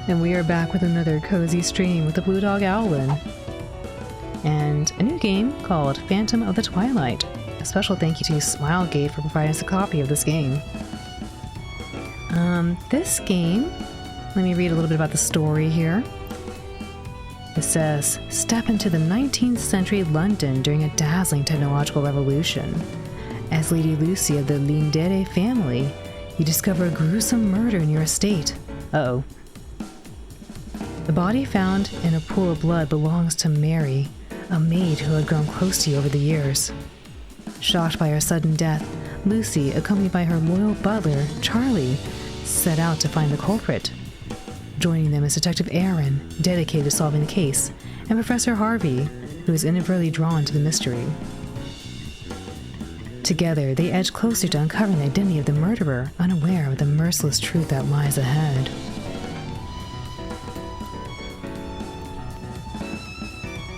And we are back with another cozy stream with the Blue Dog Owlin. And a new game called Phantom of the Twilight. A special thank you to Smilegate for providing us a copy of this game. This game, let me read a little bit about the story here. It says, step into the 19th century London during a dazzling technological revolution. As Lady Lucy of the Lindere family, you discover a gruesome murder in your estate. Uh-oh. The body found in a pool of blood belongs to Mary, a maid who had grown close to you over the years. Shocked by her sudden death, Lucy, accompanied by her loyal butler, Charlie, set out to find the culprit. Joining them is Detective Aaron, dedicated to solving the case, and Professor Harvey, who is inadvertently drawn to the mystery. Together, they edge closer to uncovering the identity of the murderer, unaware of the merciless truth that lies ahead.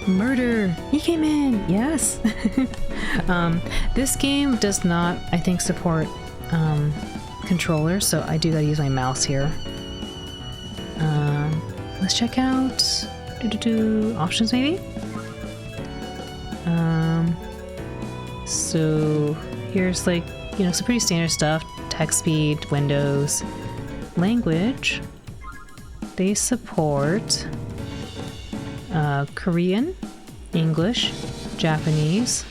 Murder! He came in! Yes! This game does not, I think, support controllers, so I do gotta use my mouse here. Let's check out options maybe? So here's like, you know, some pretty standard stuff. Text speed, windows, language. They support Korean, English, Japanese,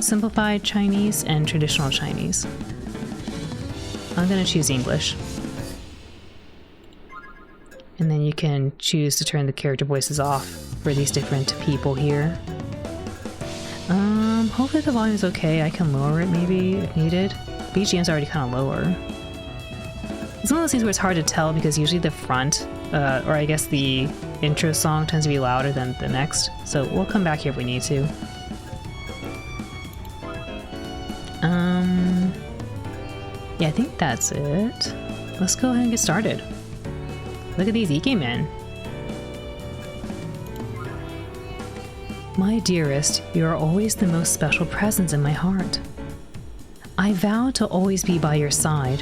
simplified Chinese, and traditional Chinese. I'm gonna choose English. And then you can choose to turn the character voices off for these different people here. Hopefully the volume is okay. I can lower it maybe if needed. BGM's already kind of lower. It's one of those things where it's hard to tell because usually the front, or I guess the intro song tends to be louder than the next. So we'll come back here if we need to. Yeah, I think that's it. Let's go ahead and get started. Look at these EK men. My dearest, you are always the most special presence in my heart. I vow to always be by your side,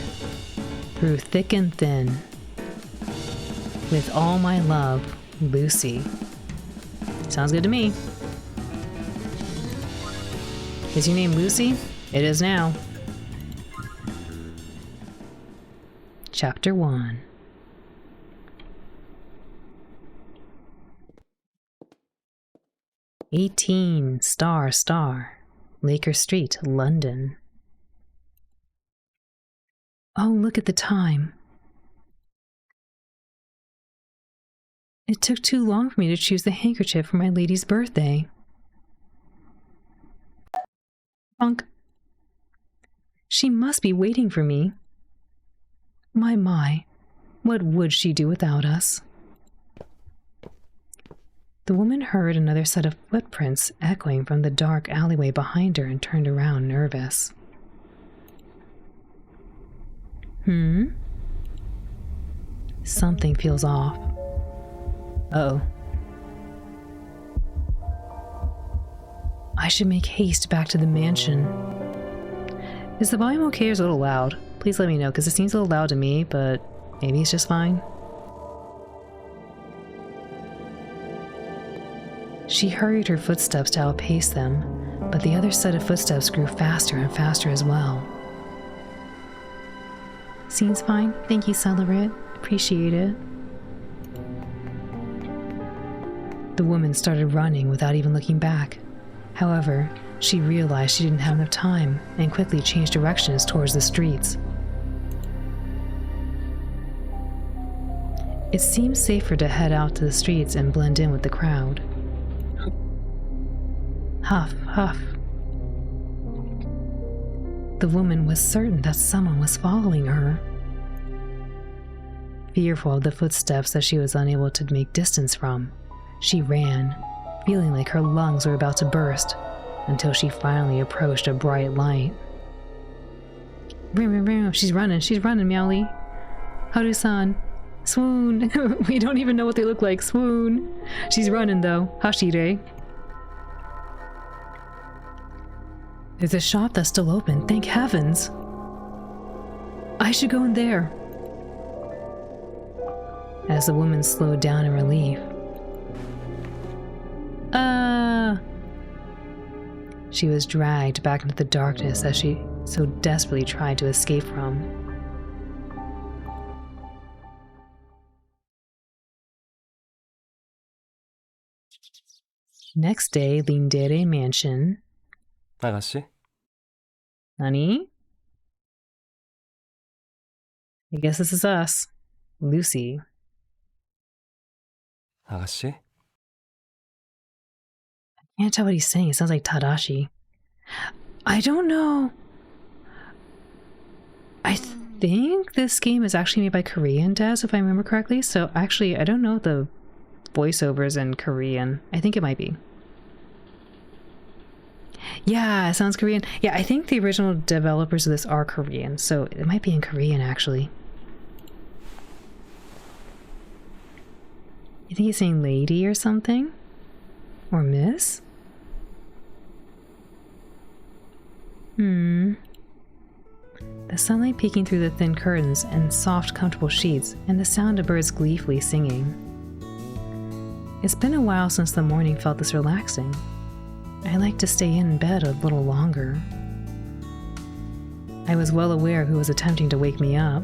through thick and thin. With all my love, Lucy. Sounds good to me. Is your name Lucy? It is now. Chapter 1. '18 Star, Laker Street, London. Oh, look at the time. It took too long for me to choose the handkerchief for my lady's birthday. Funk. She must be waiting for me. My, what would she do without us? The woman heard another set of footprints echoing from the dark alleyway behind her and turned around nervous. Something feels off. Uh-oh. I should make haste back to the mansion. Is the volume okay or is it a little loud? Please let me know, because it seems a little loud to me, but maybe it's just fine. She hurried her footsteps to outpace them, but the other set of footsteps grew faster and faster as well. Seems fine. Thank you, Celebrate. Appreciate it. The woman started running without even looking back. However, she realized she didn't have enough time and quickly changed directions towards the streets. It seemed safer to head out to the streets and blend in with the crowd. Huff, huff. The woman was certain that someone was following her. Fearful of the footsteps that she was unable to make distance from, she ran, feeling like her lungs were about to burst, until she finally approached a bright light. She's running, Meowly. Haru-san. Swoon. We don't even know what they look like. Swoon. She's running though. Hashire. There's a shop that's still open, thank heavens. I should go in there. as the woman slowed down in relief. She was dragged back into the darkness as she so desperately tried to escape from. Next day, Lindere mansion. 아가씨? Honey? I guess this is us. Lucy. 아가씨? I can't tell what he's saying. It sounds like Tadashi. I don't know. I think this game is actually made by Korean devs, if I remember correctly. So actually, I don't know the voiceovers in Korean. I think it might be. Yeah, it sounds Korean. Yeah, I think the original developers of this are Korean, so it might be in Korean, actually. You think he's saying lady or something? Or miss? The sunlight peeking through the thin curtains and soft, comfortable sheets, and the sound of birds gleefully singing. It's been a while since the morning felt this relaxing. I like to stay in bed a little longer. I was well aware of who was attempting to wake me up.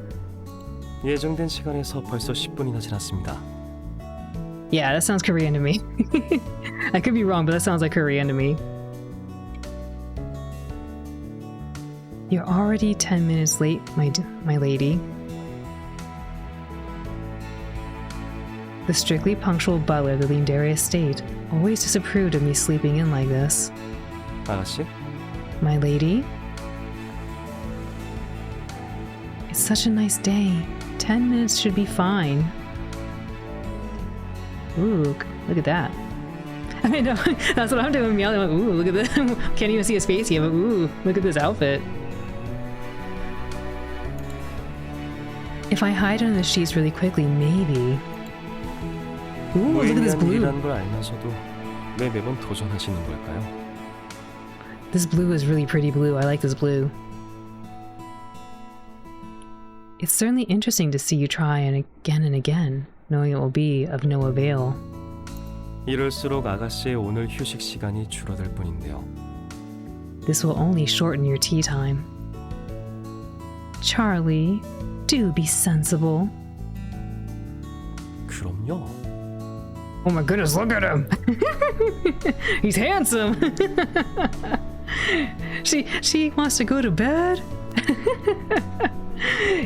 예정된 시간에서 벌써 10분이나 지났습니다. Yeah, that sounds Korean to me. I could be wrong, but that sounds like Korean to me. You're already 10 minutes late, my lady. The strictly punctual butler of the Lindere estate always disapproved of me sleeping in like this. 아가씨? My lady? It's such a nice day. 10 minutes should be fine. Ooh, look at that. I know, that's what I'm doing. I'm yelling, like, ooh, look at this. Can't even see his face yet, but ooh, look at this outfit. If I hide under the sheets really quickly, maybe. Ooh, look at this blue. 걸 알면서도 왜 매번 도전하시는 걸까요? This blue is really pretty blue. I like this blue. It's certainly interesting to see you try and again, knowing it will be of no avail. 이럴수록 아가씨의 오늘 휴식 시간이 줄어들 뿐인데요. This will only shorten your tea time. Charlie, do be sensible. 그럼요. Oh my goodness, look at him! He's handsome! She wants to go to bed?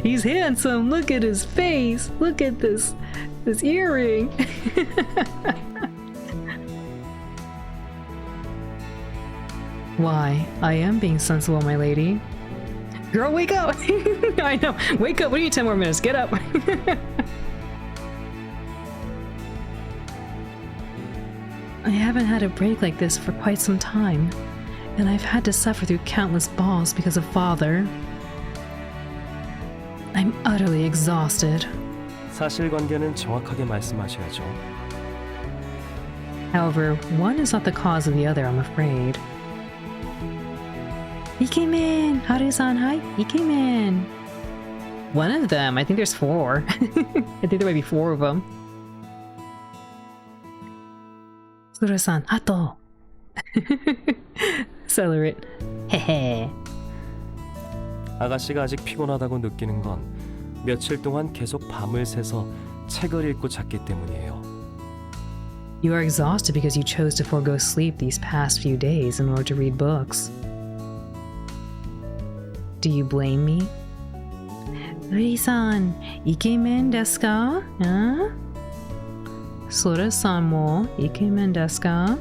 He's handsome, look at his face! Look at this earring! Why, I am being sensible, my lady. Girl, wake up! I know, wake up, we need 10 more minutes, get up! I haven't had a break like this for quite some time, and I've had to suffer through countless balls because of father. I'm utterly exhausted. 사실관계는 정확하게 말씀하셔야죠. However, one is not the cause of the other, I'm afraid. Ikemen! Haru-san, hi! Ikemen! One of them, I think there's 4. I think there might be 4 of them. Suru-san, hato! Celebrate. 헤헤. 아가씨가 아직 피곤하다고 느끼는 건 며칠 동안 계속 밤을 새서 책을 읽고 잤기 때문이에요. You are exhausted because you chose to forego sleep these past few days in order to read books. Do you blame me? Uri-san, ikemen desu ka? Huh? Sora-san mo ikemen desu ka?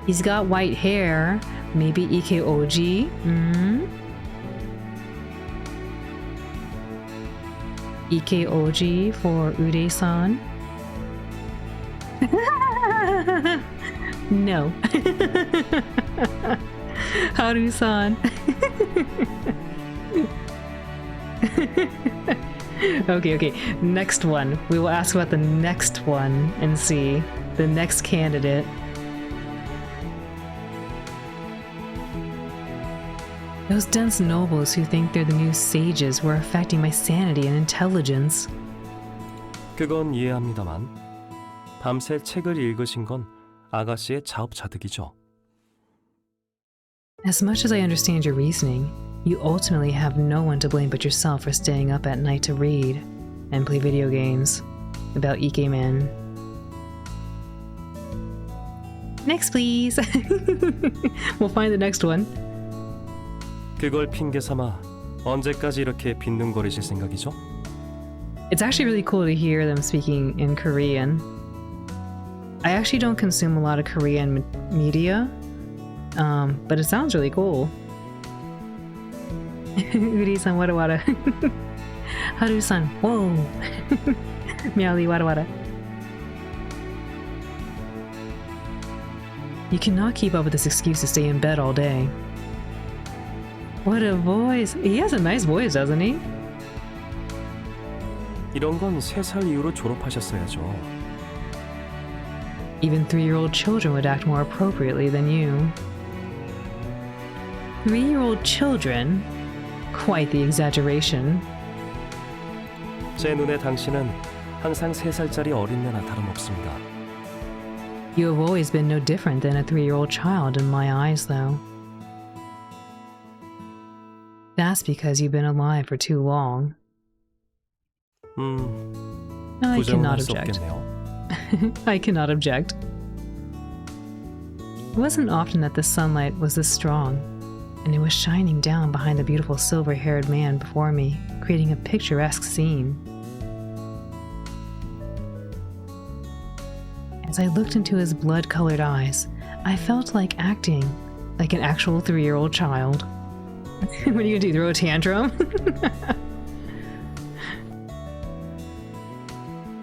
He's got white hair. Maybe Ike-oji? Ike-oji for Uri-san? No. Haru-san. Okay. Next one. We will ask about the next one and see. The next candidate. Those dense nobles who think they're the new sages were affecting my sanity and intelligence. 그건 이해합니다만 밤새 책을 읽으신 건 아가씨의 자업자득이죠. As much as I understand your reasoning, you ultimately have no one to blame but yourself for staying up at night to read and play video games about Ikemen. Next, please. We'll find the next one. 그걸 핑계 삼아 언제까지 이렇게 빈둥거리실 생각이죠? It's actually really cool to hear them speaking in Korean. I actually don't consume a lot of Korean media, but it sounds really cool. Uri-san, wada wada. Haru-san, whoa. Meowly, wada wada. You cannot keep up with this excuse to stay in bed all day. What a voice. He has a nice voice, doesn't he? 이런 건 3살 이후로 졸업하셨어야죠. Even 3-year-old children would act more appropriately than you. 3-year-old children? Quite the exaggeration. 제 눈에 당신은 항상 3살짜리 어린애나 다름없습니다. You have always been no different than a 3-year-old child in my eyes, though. That's because you've been alive for too long. I 부정은 cannot 할 수 object. 없겠네요. I cannot object. It wasn't often that the sunlight was this strong, and it was shining down behind the beautiful silver-haired man before me, creating a picturesque scene. As I looked into his blood-colored eyes, I felt like acting like an actual 3-year-old child. What are you gonna do, throw a tantrum?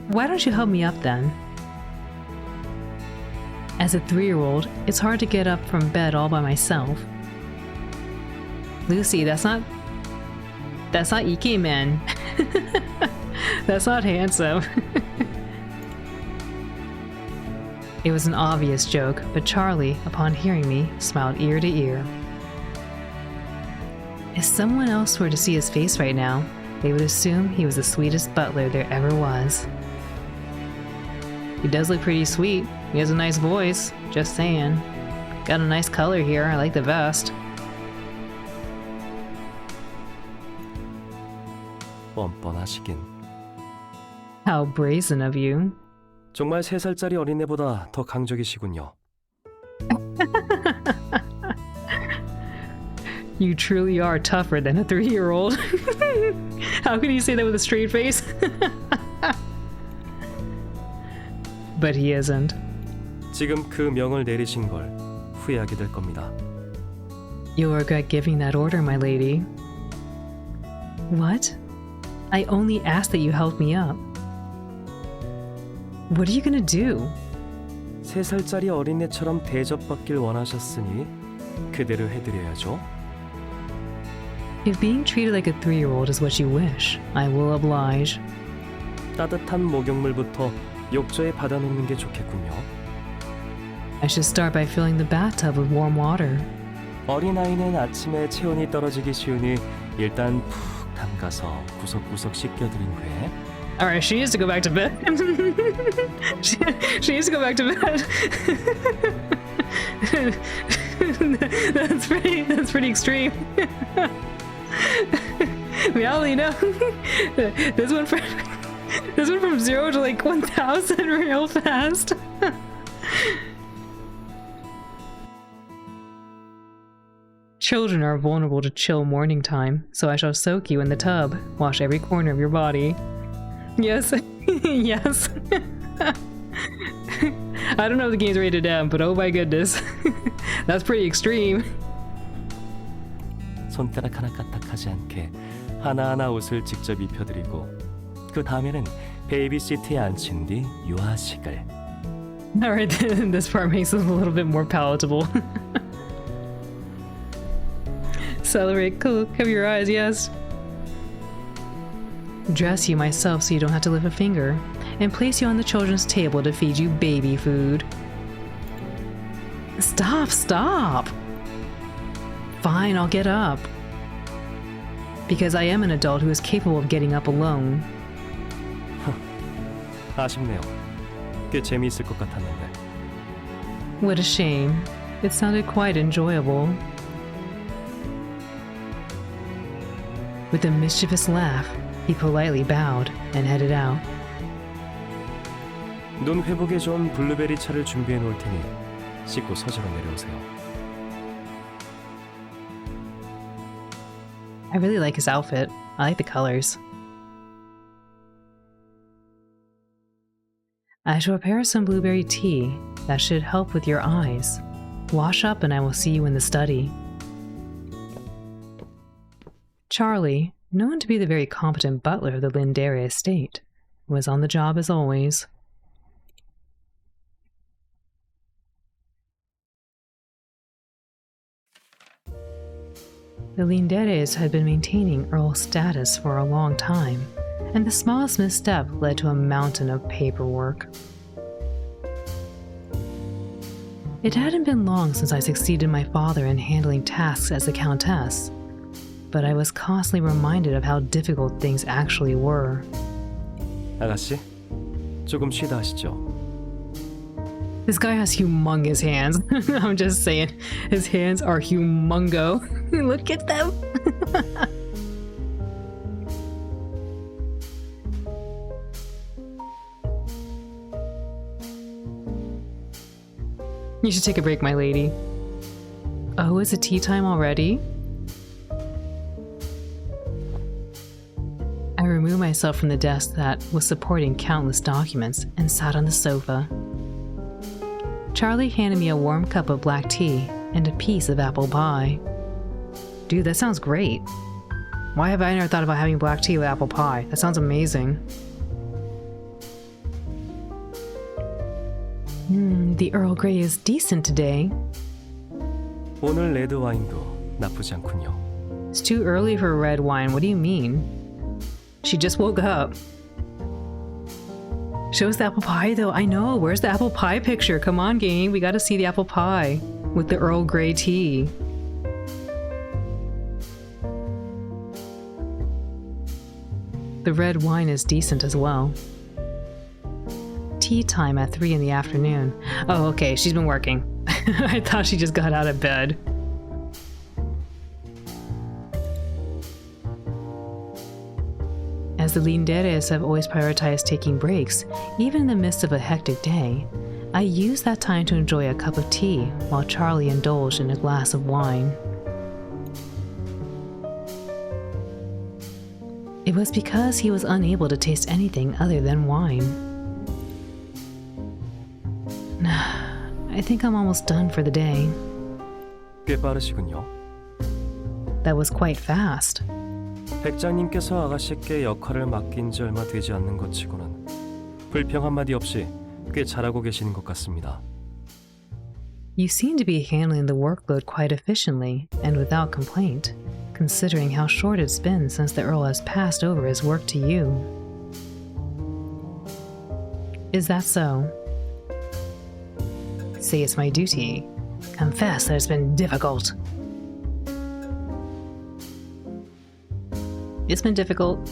Why don't you help me up then? As a 3-year-old, it's hard to get up from bed all by myself. Lucy, that's not Ikemen. That's not handsome. It was an obvious joke, but Charlie, upon hearing me, smiled ear to ear. If someone else were to see his face right now, they would assume he was the sweetest butler there ever was. He does look pretty sweet. He has a nice voice. Just saying. Got a nice color here. I like the vest. 뻔뻔하시긴. How brazen of you. 정말 3살짜리 어린애보다 더 강적이시군요. You truly are tougher than a 3-year-old. How can you say that with a straight face? But he isn't. 지금 그 명을 내리신 걸 후회하게 될 겁니다. You'll regret giving that order, my lady. What? I only asked that you help me up. What are you gonna do? 3살짜리 어린애처럼 대접받길 원하셨으니 그대로 해드려야죠. If being treated like a 3-year-old is what you wish, I will oblige. 따뜻한 목욕물부터 욕조에 받아놓는 게 좋겠군요. I should start by filling the bathtub with warm water. 어린아이는 아침에 체온이 떨어지기 쉬우니 일단 푹 담가서 구석구석 씻겨드린 후에 Alright, she needs to go back to bed. she needs to go back to bed. That's pretty extreme. We only know this went from 0 to like 1,000 real fast. Children are vulnerable to chill morning time, so I shall soak you in the tub, wash every corner of your body. Yes, yes. I don't know if the game's rated M, but oh my goodness. That's pretty extreme. 손가락 하나 까딱하지 않게 하나하나 옷을 직접 입혀드리고 그 다음에는 베이비시트에 앉힌 뒤 유아식을. Alright, this part makes it a little bit more palatable. Celebrate, cool, cover your eyes, yes. Dress you myself so you don't have to lift a finger, and place you on the children's table to feed you baby food. Stop, stop! Fine, I'll get up. Because I am an adult who is capable of getting up alone. 아쉽네요. 꽤 재미있을 것 같았는데. What a shame. It sounded quite enjoyable. With a mischievous laugh, he politely bowed and headed out. 눈 회복에 좋은 블루베리 차를 준비해 놓을 테니 씻고 서재로 내려오세요. I really like his outfit. I like the colors. I shall prepare some blueberry tea that should help with your eyes. Wash up and I will see you in the study. Charlie, known to be the very competent butler of the Lindere estate, was on the job as always. The Linderes had been maintaining Earl status for a long time, and the smallest misstep led to a mountain of paperwork. It hadn't been long since I succeeded my father in handling tasks as a countess, but I was constantly reminded of how difficult things actually were. 아가씨, 조금 쉬다 하시죠. This guy has humongous hands. I'm just saying, his hands are humongo. Look at them. You should take a break, my lady. Oh, is it tea time already? I removed myself from the desk that was supporting countless documents and sat on the sofa. Charlie handed me a warm cup of black tea and a piece of apple pie. Dude, that sounds great. Why have I never thought about having black tea with apple pie? That sounds amazing. The Earl Grey is decent today. 오늘 레드 와인도 나쁘지 않군요. It's too early for red wine. What do you mean? She just woke up. Show us the apple pie, though. I know. Where's the apple pie picture? Come on, gang. We gotta see the apple pie with the Earl Grey tea. The red wine is decent as well. Tea time at 3 in the afternoon. Oh, okay. She's been working. I thought she just got out of bed. As the Linderes have always prioritized taking breaks, even in the midst of a hectic day, I used that time to enjoy a cup of tea while Charlie indulged in a glass of wine. It was because he was unable to taste anything other than wine. I think I'm almost done for the day. 꽤 빠르시군요. That was quite fast. 백장님께서 아가씨께 역할을 맡긴 지 얼마 되지 않는 것 치고는 불평 한마디 없이 꽤 잘하고 계시는 것 같습니다. You seem to be handling the workload quite efficiently and without complaint, considering how short it's been since the Earl has passed over his work to you. Is that so? Say it's my duty. Confess that it's been difficult. It's been difficult.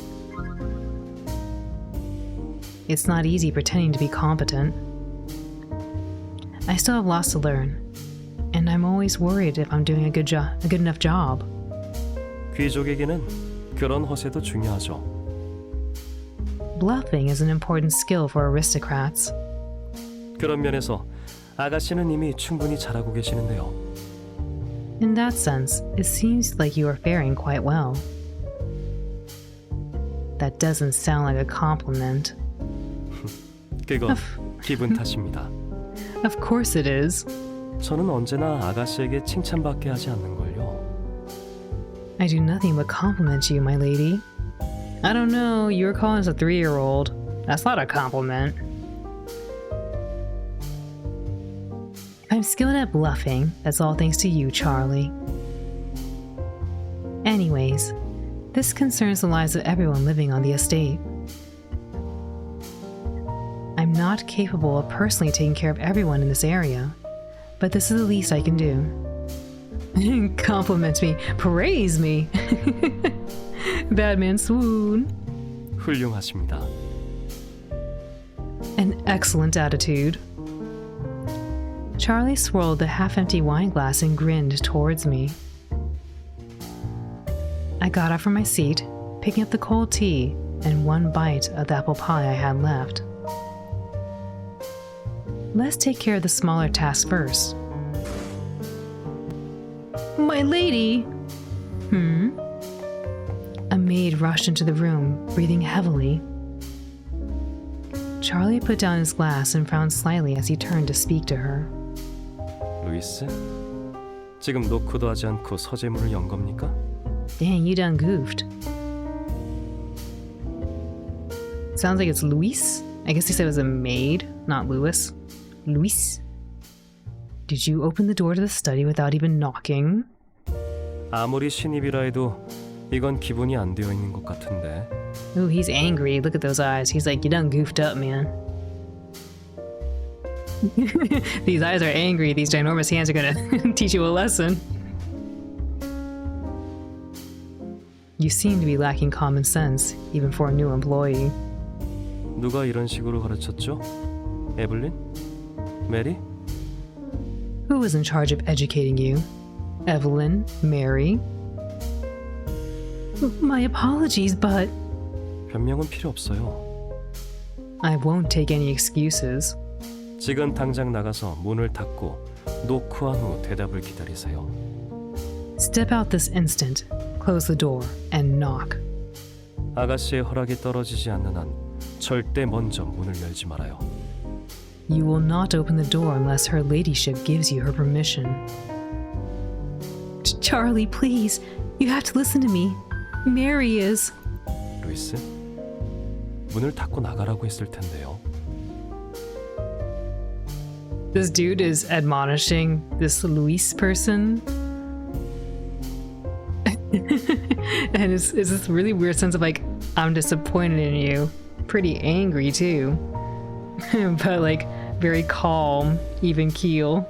It's not easy pretending to be competent. I still have lots to learn, and I'm always worried if I'm doing a good enough job. 귀족에게는 그런 허세도 중요하죠. Bluffing is an important skill for aristocrats. 그런 면에서 아가씨는 이미 충분히 잘하고 계시는데요. In that sense, it seems like you are faring quite well. That doesn't sound like a compliment. 그건 기분 탓입니다. Of course it is. 저는 언제나 아가씨에게 칭찬받게 하지 않는걸요. I do nothing but compliment you, my lady. I don't know, you were calling us a 3-year-old. That's not a compliment. If I'm skilled at bluffing, that's all thanks to you, Charlie. Anyways, this concerns the lives of everyone living on the estate. I'm not capable of personally taking care of everyone in this area, but this is the least I can do. Compliment me. Praise me. Batman swoon. 훌륭하십니다. An excellent attitude. Charlie swirled the half-empty wine glass and grinned towards me. I got up from my seat, picking up the cold tea and one bite of the apple pie I had left. Let's take care of the smaller task first. My lady! A maid rushed into the room, breathing heavily. Charlie put down his glass and frowned slightly as he turned to speak to her. 루이스? 지금 노크도 하지 않고 서재문을 연 겁니까? Dang, you done goofed. Sounds like it's Luis. I guess he said it was a maid, not Louis. Luis? Did you open the door to the study without even knocking? 아무리 신입이라 해도 이건 기본이 안 되어 있는 것 같은데. Ooh, he's angry. Look at those eyes. He's like, you done goofed up, man. These eyes are angry. These ginormous hands are gonna teach you a lesson. You seem to be lacking common sense, even for a new employee. 누가 이런 식으로 가르쳤죠? 에블린? 메리? Who was in charge of educating you? Evelyn? Mary? My apologies, but... 변명은 필요 없어요. I won't take any excuses. 지금 당장 나가서 문을 닫고 노크한 후 대답을 기다리세요. Step out this instant, close the door, and knock. 아가씨의 허락이 떨어지지 않는 한 절대 먼저 문을 열지 말아요. You will not open the door unless her ladyship gives you her permission. Charlie, please. You have to listen to me. Mary is... 루이스? 문을 닫고 나가라고 했을 텐데요. This dude is admonishing this Luis person. And it's this really weird sense of like, I'm disappointed in you. Pretty angry too. But like, very calm, even keel.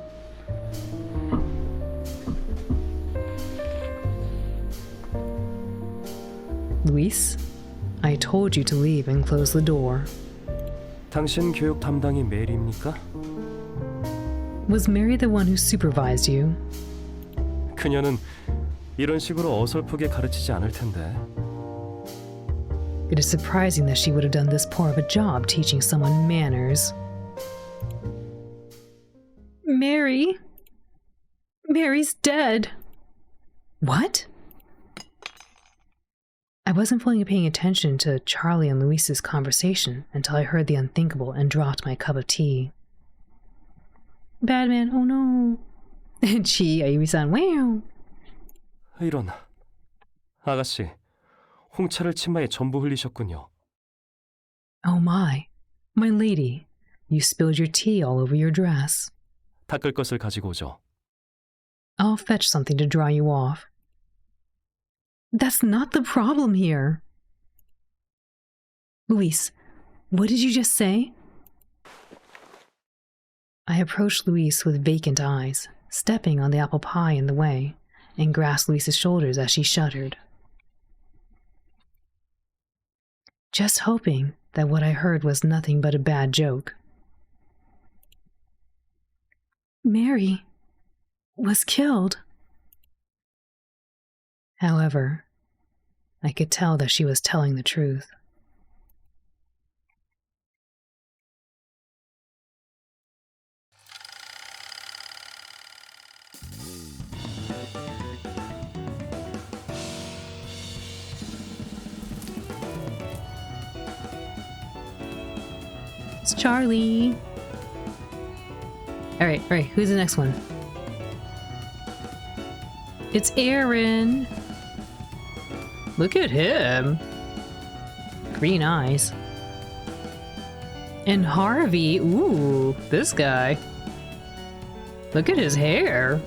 Luis, I told you to leave and close the door. 당신 교육 담당이 메리입니까? Was Mary the one who supervised you? 그녀는 이런 식으로 어설프게 가르치지 않을 텐데. It is surprising that she would have done this poor of a job teaching someone manners. Mary? Mary's dead. What? I wasn't fully paying attention to Charlie and Luis's conversation until I heard the unthinkable and dropped my cup of tea. Batman, oh no. Gee, Ayumi-san, wow. 이런. 아가씨, 홍차를 치마에 전부 흘리셨군요. Oh my lady, you spilled your tea all over your dress. 닦을 것을 가지고 오죠. I'll fetch something to dry you off. That's not the problem here. Luis, what did you just say? I approached Luis with vacant eyes, stepping on the apple pie in the way, and grasped Luis's shoulders as she shuddered. Just hoping that what I heard was nothing but a bad joke. Mary was killed. However, I could tell that she was telling the truth. It's Charlie. All right, who's the next one? It's Aaron. Look at him. Green eyes. And Harvey. Ooh, this guy. Look at his hair.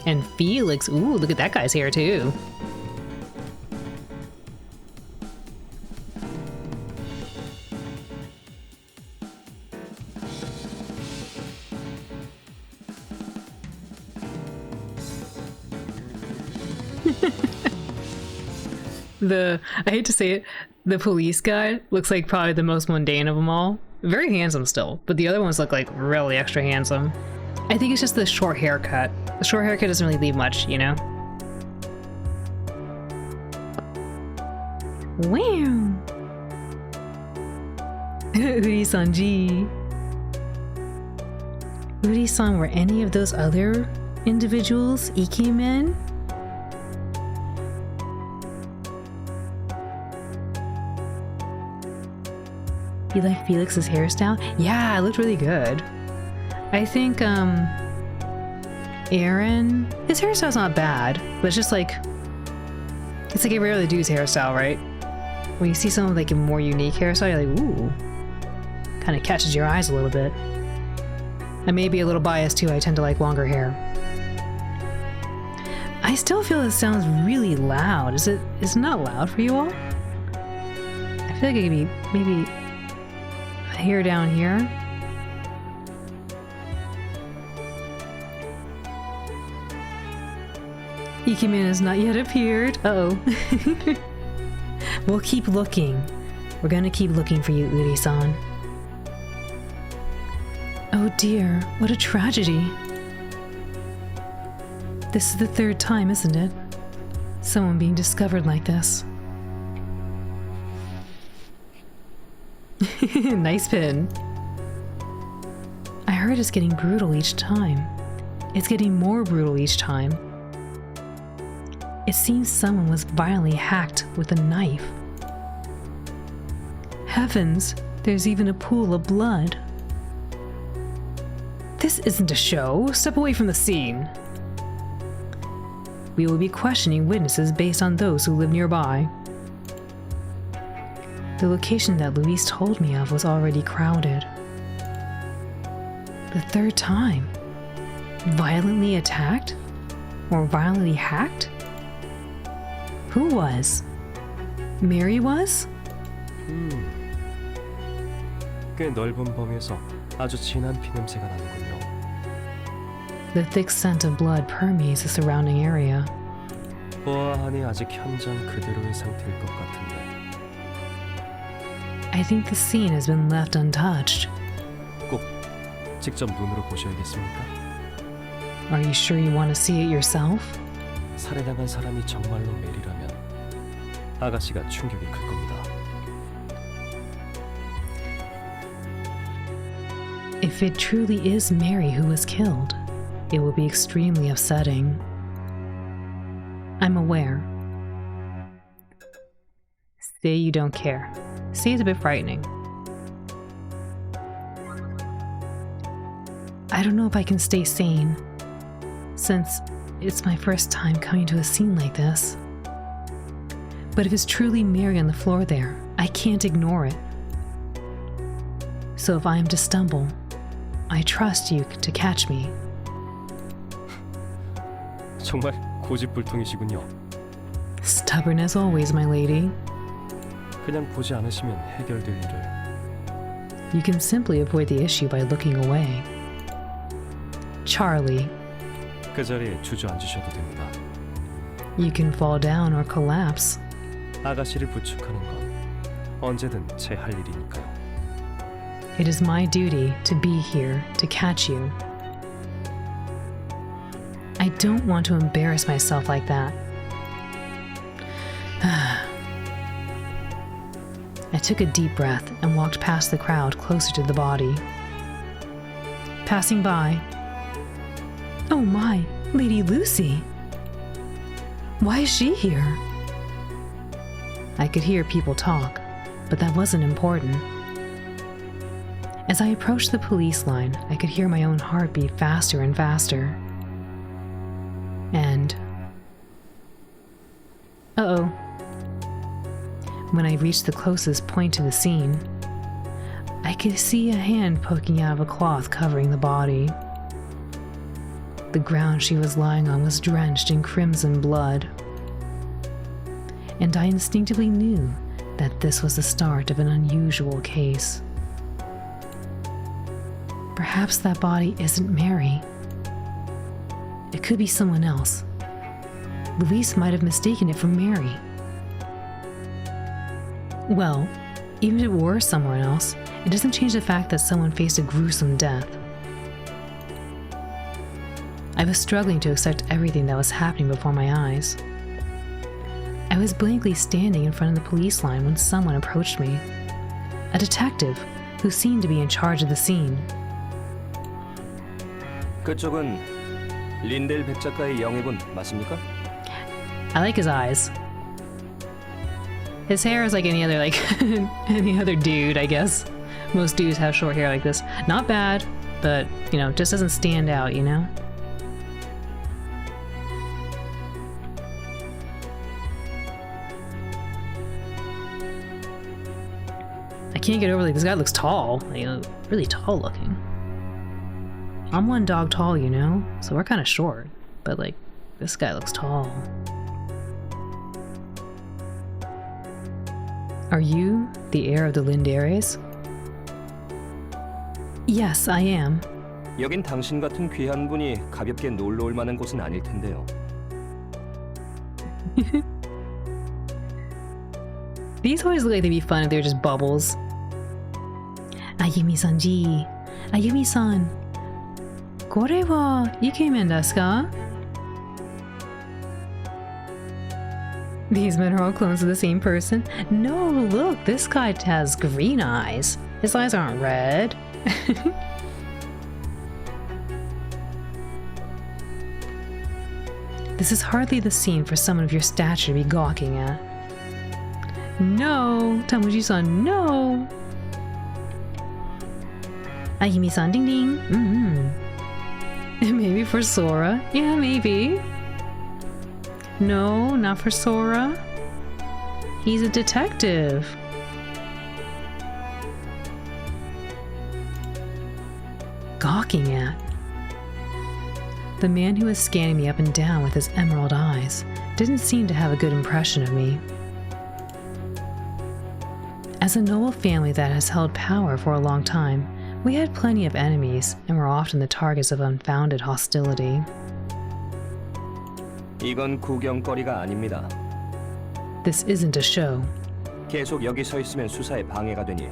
And Felix. Ooh, look at that guy's hair too. I hate to say it, the police guy looks like probably the most mundane of them all. Very handsome still, but the other ones look like really extra handsome. I think it's just the short haircut. The short haircut doesn't really leave much, you know? Wow! Uri-sanji. Uri-san, were any of those other individuals Ikemen? You like Felix's hairstyle? Yeah, it looked really good. I think, Aaron, his hairstyle's not bad, but it's just like, it's like every other dude's hairstyle, right? When you see someone with like a more unique hairstyle, you're like, ooh, kind of catches your eyes a little bit. I may be a little biased too, I tend to like longer hair. I still feel it sounds really loud. Is it not loud for you all? I feel like it could be maybe a hair down here. Ikemen has not yet appeared. Uh-oh. We'll keep looking. We're gonna keep looking for you, Uri-san. Oh dear, what a tragedy. This is the third time, isn't it? Someone being discovered like this. Nice pin. I heard it's getting brutal each time. It's getting more brutal each time. It seems someone was violently hacked with a knife. Heavens, there's even a pool of blood. This isn't a show. Step away from the scene. We will be questioning witnesses based on those who live nearby. The location that Luis told me of was already crowded. The third time. Violently attacked? Or violently hacked? Who was? Mary was? 꽤 넓은 범위에서 아주 진한 피냄새가 나는군요. The thick scent of blood permeates the surrounding area. 보아하니 아직 현장 그대로의 상태일 것 같은데. I think the scene has been left untouched. 꼭 직접 눈으로 보셔야겠습니까? Are you sure you want to see it yourself? 살해당한 사람이 정말로 메리라면 아가씨가 충격이 클 겁니다. If it truly is Mary who was killed, it will be extremely upsetting. I'm aware. Say you don't care. Say it's a bit frightening. I don't know if I can stay sane, since it's my first time coming to a scene like this. But if it's truly Mary on the floor there, I can't ignore it. So if I am to stumble, I trust you to catch me. 정말 고집불통이시군요. Stubborn as always, my lady. 그냥 보지 않으시면 해결될 일을. You can simply avoid the issue by looking away. Charlie. 그 자리에 주저앉으셔도 됩니다. You can fall down or collapse. 아가씨를 부축하는 건 언제든 제 할 일이니까요. It is my duty to be here to catch you. I don't want to embarrass myself like that. I took a deep breath and walked past the crowd closer to the body. Passing by. Oh my, Lady Lucy! Why is she here? I could hear people talk, but that wasn't important. As I approached the police line, I could hear my own heart beat faster and faster. And... uh-oh. When I reached the closest point to the scene, I could see a hand poking out of a cloth covering the body. The ground she was lying on was drenched in crimson blood. And I instinctively knew that this was the start of an unusual case. Perhaps that body isn't Mary. It could be someone else. Luis might have mistaken it for Mary. Well, even if it were somewhere else, it doesn't change the fact that someone faced a gruesome death. I was struggling to accept everything that was happening before my eyes. I was blankly standing in front of the police line when someone approached me. A detective who seemed to be in charge of the scene. 그쪽은 린델 백 작가의 영입은 맞습니까? I like his eyes. His hair is like any other any other dude, I guess. Most dudes have short hair like this. Not bad, but you know, just doesn't stand out, you know? I can't get over, like, this guy looks tall. Like, really tall looking. I'm one dog tall, you know? So we're kind of short. But, like, this guy looks tall. Are you the heir of the Linderes? Yes, I am. 여긴 당신 같은 귀한 분이 가볍게 놀러 올 만한 곳은 아닐 텐데요. These always look like they'd be fun if they were just bubbles. Ayumi-sanji, Ayumi-san. これはイケメンですか? These men are all clones of the same person? No, look, this guy has green eyes. His eyes aren't red. This is hardly the scene for someone of your stature to be gawking at. No, Tamuji-san, no! Ayumi-san, ding ding. Maybe for Sora? Yeah, maybe. No, not for Sora. He's a detective. Gawking at. The man who was scanning me up and down with his emerald eyes didn't seem to have a good impression of me. As a noble family that has held power for a long time, we had plenty of enemies and were often the targets of unfounded hostility. 이건 구경거리가 아닙니다. This isn't a show. 계속 여기 서 있으면 수사에 방해가 되니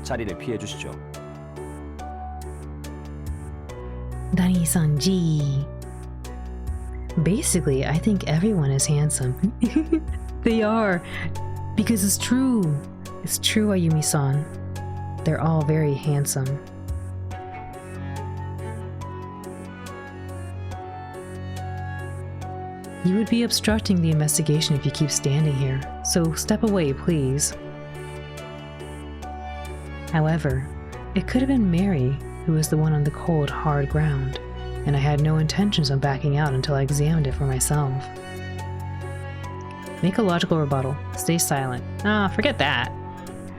자리를 피해 주시죠. Dani-sanji. Basically, I think everyone is handsome. They are, because it's true. It's true, Ayumi-san. They're all very handsome. You would be obstructing the investigation if you keep standing here, so step away, please. However, it could have been Mary who was the one on the cold, hard ground, and I had no intentions of backing out until I examined it for myself. Make a logical rebuttal. Stay silent. Ah, forget that.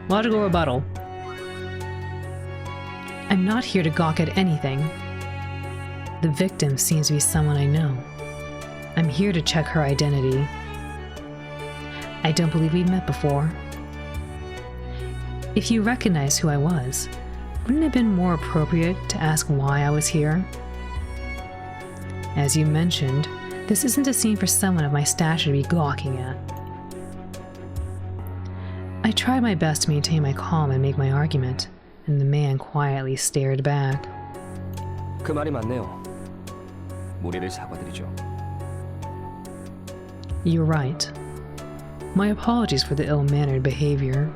Logical rebuttal. I'm not here to gawk at anything. The victim seems to be someone I know. I'm here to check her identity. I don't believe we've met before. If you recognize who I was, wouldn't it have been more appropriate to ask why I was here? As you mentioned, this isn't a scene for someone of my stature to be gawking at. I tried my best to maintain my calm and make my argument, and the man quietly stared back. 그 말이 맞네요. 무리를 사과드리죠. You're right. My apologies for the ill-mannered behavior.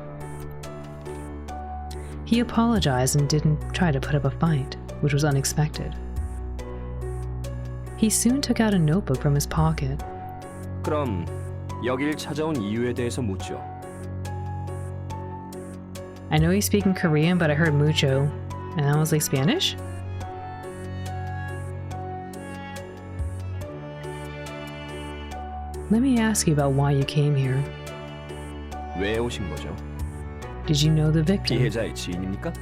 He apologized and didn't try to put up a fight, which was unexpected. He soon took out a notebook from his pocket. 그럼 여길 찾아온 이유에 대해서 묻죠. I know he's speaking Korean, but I heard mucho, and I was like, Spanish? Let me ask you about why you came here. 왜 오신 거죠? Did you know the victim? 피해자의 지인입니까?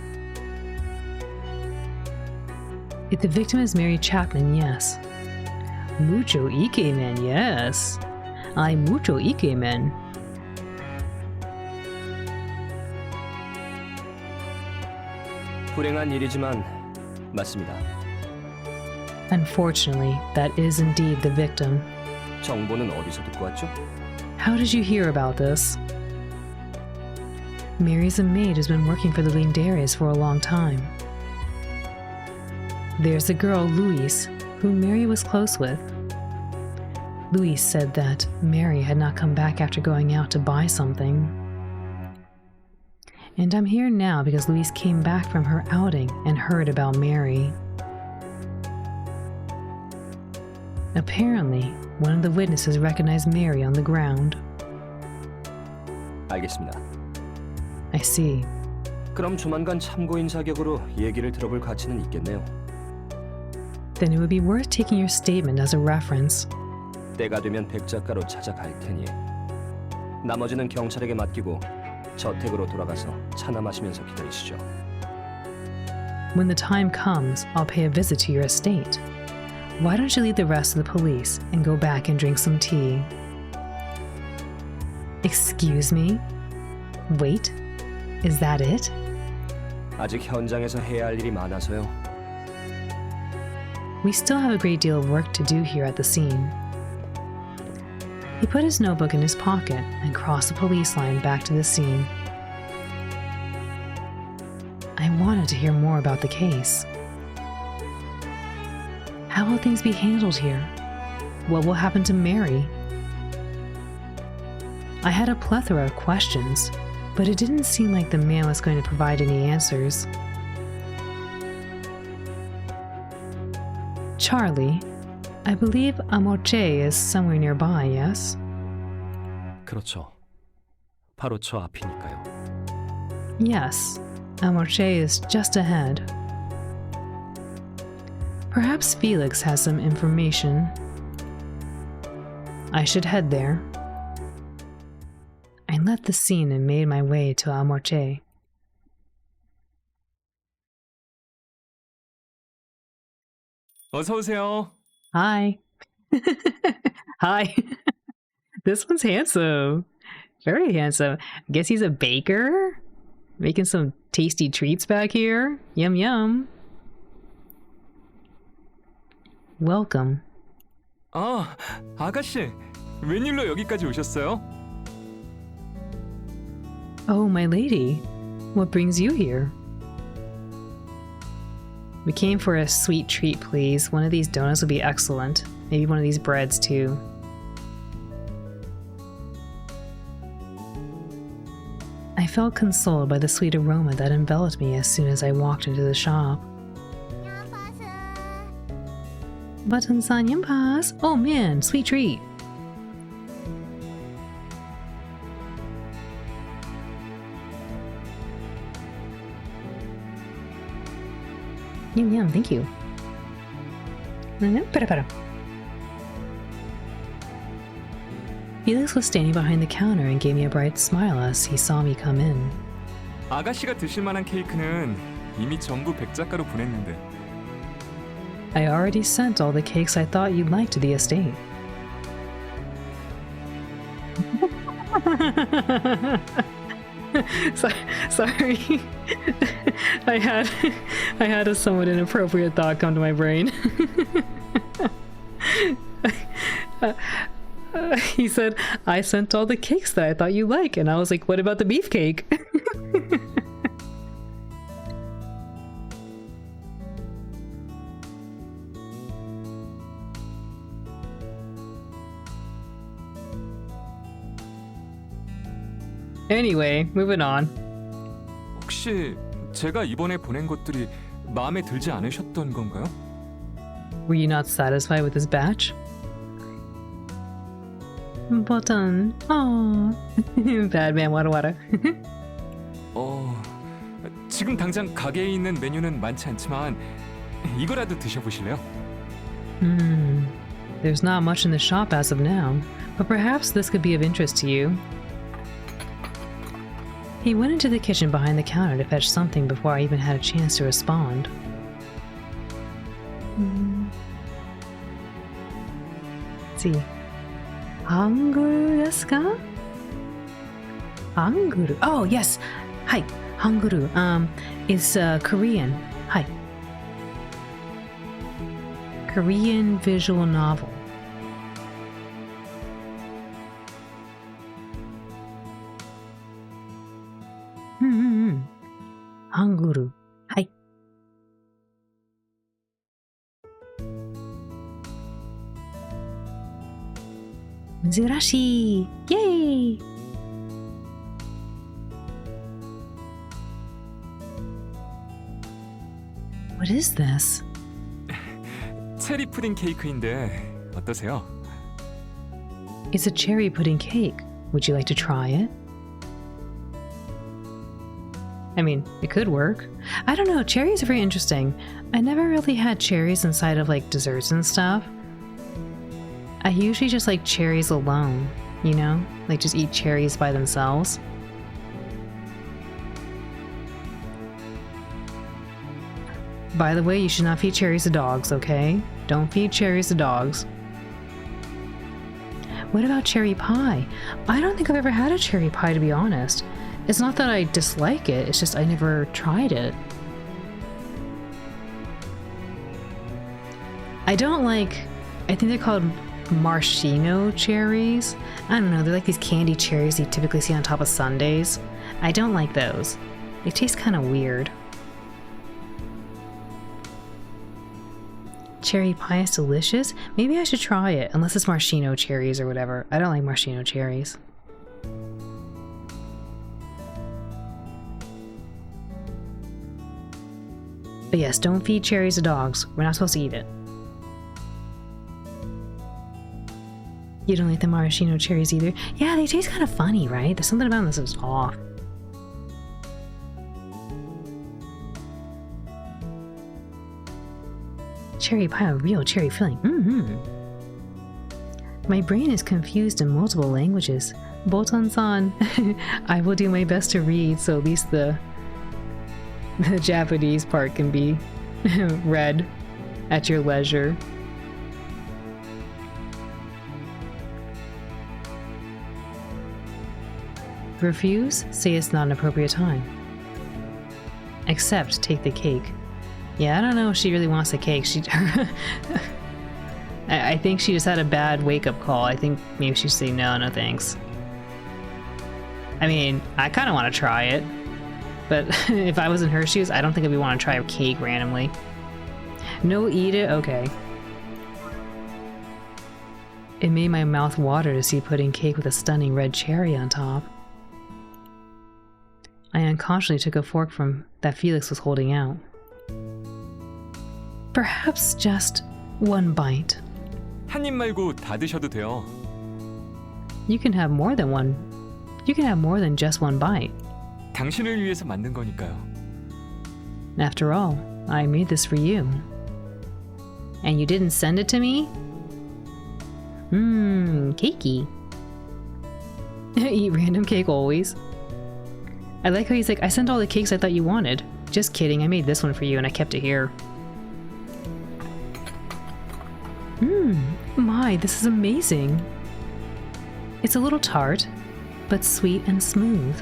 If the victim is Mary Chapman, yes. Mucho ikemen, yes. Ay, mucho ikemen. 불행한 일이지만 맞습니다. Unfortunately, that is indeed the victim. 정보는 어디서 듣고 왔죠? How did you hear about this? Mary's a maid who's been working for the Linderes for a long time. There's the girl, Louise, who Mary was close with. Louise said that Mary had not come back after going out to buy something. And I'm here now because Louise came back from her outing and heard about Mary. Apparently, one of the witnesses recognized Mary on the ground. 알겠습니다. I see. 그럼 조만간 참고인 자격으로 얘기를 들어볼 가치는 있겠네요. Then it would be worth taking your statement as a reference. 때가 되면 백작가로 찾아갈 테니 나머지는 경찰에게 맡기고 저택으로 돌아가서 차나 마시면서 기다리시죠. When the time comes, I'll pay a visit to your estate. Why don't you leave the rest of the police and go back and drink some tea? Excuse me? Wait, is that it? 아직 현장에서 해야 할 일이 많아서요. We still have a great deal of work to do here at the scene. He put his notebook in his pocket and crossed the police line back to the scene. I wanted to hear more about the case. How will things be handled here? What will happen to Mary? I had a plethora of questions, but it didn't seem like the man was going to provide any answers. Charlie, I believe Amorche is somewhere nearby, yes? 그렇죠. 바로 저 앞이니까요. Yes, Amorche is just ahead. Perhaps Felix has some information. I should head there. I left the scene and made my way to Amorche. 어서 오세요. Hi. Hi. This one's handsome. Very handsome. I guess he's a baker? Making some tasty treats back here. Yum yum. Welcome. 아, 아가씨. 웬일로 여기까지 오셨어요? Oh, my lady. What brings you here? We came for a sweet treat, please. One of these donuts would be excellent. Maybe one of these breads, too. I felt consoled by the sweet aroma that enveloped me as soon as I walked into the shop. Button-san, yampas! Oh man, sweet treat! Yum yum, thank you. Felix was standing behind the counter and gave me a bright smile as he saw me come in. 아가씨가 드실 만한 케이크는 이미 전부 백작가로 보냈는데. I already sent all the cakes I thought you'd like to the estate. Sorry. I had a somewhat inappropriate thought come to my brain. He said, I sent all the cakes that I thought you like, and I was like, what about the beefcake? Anyway, moving on. 혹시 제가 이번에 보낸 것들이 마음에 들지 않으셨던 건가요? Were you not satisfied with this batch? Button. Aww. Bad man, wada. 지금 당장 가게에 있는 메뉴는 많지 않지만 이거라도 드셔보실래요? There's not much in the shop as of now, but perhaps this could be of interest to you. He went into the kitchen behind the counter to fetch something before I even had a chance to respond. Let's see. Hanguru desu ka? Hanguru. Oh, yes. Hi. Hanguru. It's Korean. Hi. Korean visual novel. hanguru. Hai. Zurashi! Yay! What is this? 체리 푸딩 케이크인데 어떠세요? It's a cherry pudding cake. Would you like to try it? I mean, it could work. I don't know, cherries are very interesting. I never really had cherries inside of like desserts and stuff. I usually just like cherries alone, you know? Like just eat cherries by themselves. By the way, you should not feed cherries to dogs, okay? Don't feed cherries to dogs. What about cherry pie? I don't think I've ever had a cherry pie, to be honest. It's not that I dislike it, it's just I never tried it. I don't like, I think they're called maraschino cherries. I don't know, they're like these candy cherries you typically see on top of sundaes. I don't like those. They taste kind of weird. Cherry pie is delicious? Maybe I should try it, unless it's maraschino cherries or whatever. I don't like maraschino cherries. But yes, don't feed cherries to dogs. We're not supposed to eat it. You don't like the maraschino cherries either? Yeah, they taste kind of funny, right? There's something about this that's off. Cherry pie with real cherry filling. My brain is confused in multiple languages. Botan-san, I will do my best to read, so at least the Japanese part can be read at your leisure. Refuse? Say it's not an appropriate time. Accept, take the cake. Yeah, I don't know if she really wants the cake. I think she just had a bad wake-up call. I think maybe she should say no thanks. I mean, I kind of want to try it. But if I was in her shoes, I don't think I'd want to try a cake randomly. No, eat it? Okay. It made my mouth water to see pudding cake with a stunning red cherry on top. I unconsciously took a fork from that Felix was holding out. Perhaps just one bite. 한 입 말고 다 드셔도 돼요. You can have more than one. You can have more than just one bite. 당신을 위해서 만든 거니까요. After all, I made this for you. And you didn't send it to me? Cakey. Eat random cake always. I like how he's like, I sent all the cakes I thought you wanted. Just kidding, I made this one for you and I kept it here. My, this is amazing. It's a little tart, but sweet and smooth.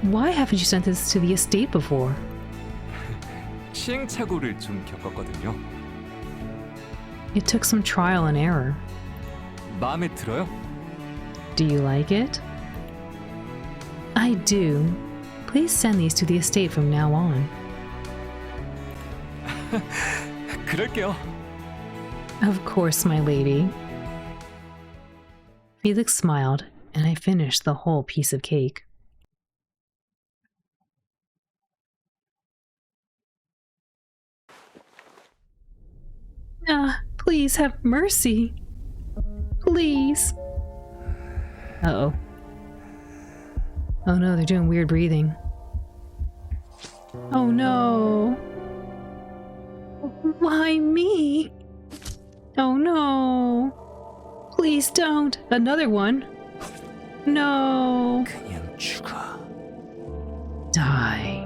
Why haven't you sent this to the estate before? 시행착오를 좀 겪었거든요. It took some trial and error. 마음에 들어요? Do you like it? I do. Please send these to the estate from now on. 그럴게요. Of course, my lady. Felix smiled, and I finished the whole piece of cake. Please have mercy. Please. Uh-oh. Oh no, they're doing weird breathing. Oh no. Why me? Oh no. Please don't. Another one. No. 그냥 죽어. Die.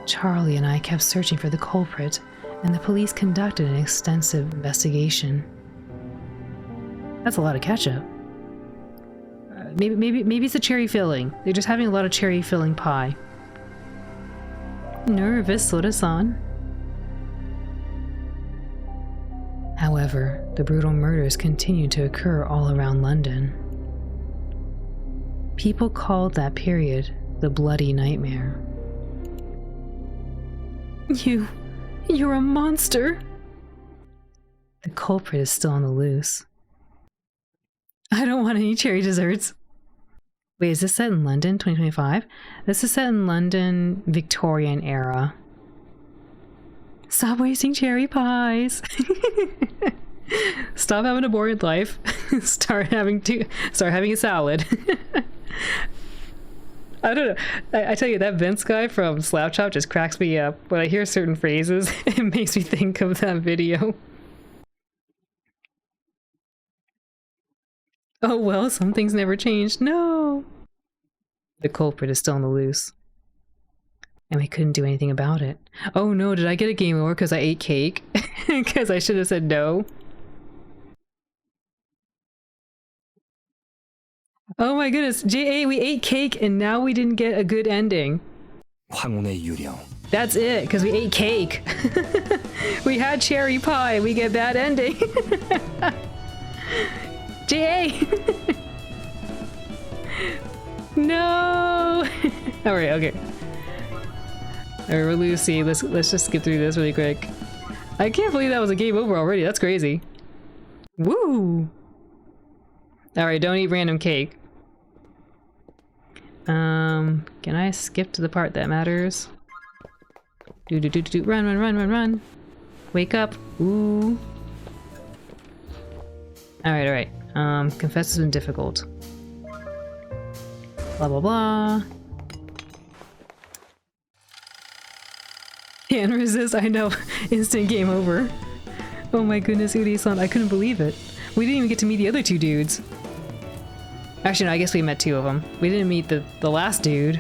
Charlie and I kept searching for the culprit, and the police conducted an extensive investigation. That's a lot of ketchup. Maybe it's a cherry filling. They're just having a lot of cherry filling pie. Nervous, Soda-san. However, the brutal murders continued to occur all around London. People called that period the Bloody Nightmare. You're a monster! The culprit is still on the loose. I don't want any cherry desserts. Wait, is this set in London, 2025? This is set in London, Victorian era. Stop wasting cherry pies! Stop having a boring life. Start having a salad. I don't know. I tell you, that Vince guy from Slap Chop just cracks me up. When I hear certain phrases, it makes me think of that video. Oh well, some things never changed. No! The culprit is still on the loose. And we couldn't do anything about it. Oh no, did I get a game over because I ate cake? Because I should have said no. Oh my goodness, JA, we ate cake and now we didn't get a good ending. 황혼의 유령. That's it, because we ate cake. We had cherry pie, we get bad ending. JA! No! Alright, okay. Alright, we're Lucy. Let's just skip through this really quick. I can't believe that was a game over already. That's crazy. Woo! Alright, don't eat random cake. Can I skip to the part that matters? Run. Wake up. Ooh. Alright. Confess has been difficult. Blah blah blah. Can't resist, I know. Instant game over. Oh my goodness, Uri-san, I couldn't believe it. We didn't even get to meet the other two dudes. Actually, no, I guess we met two of them. We didn't meet the last dude.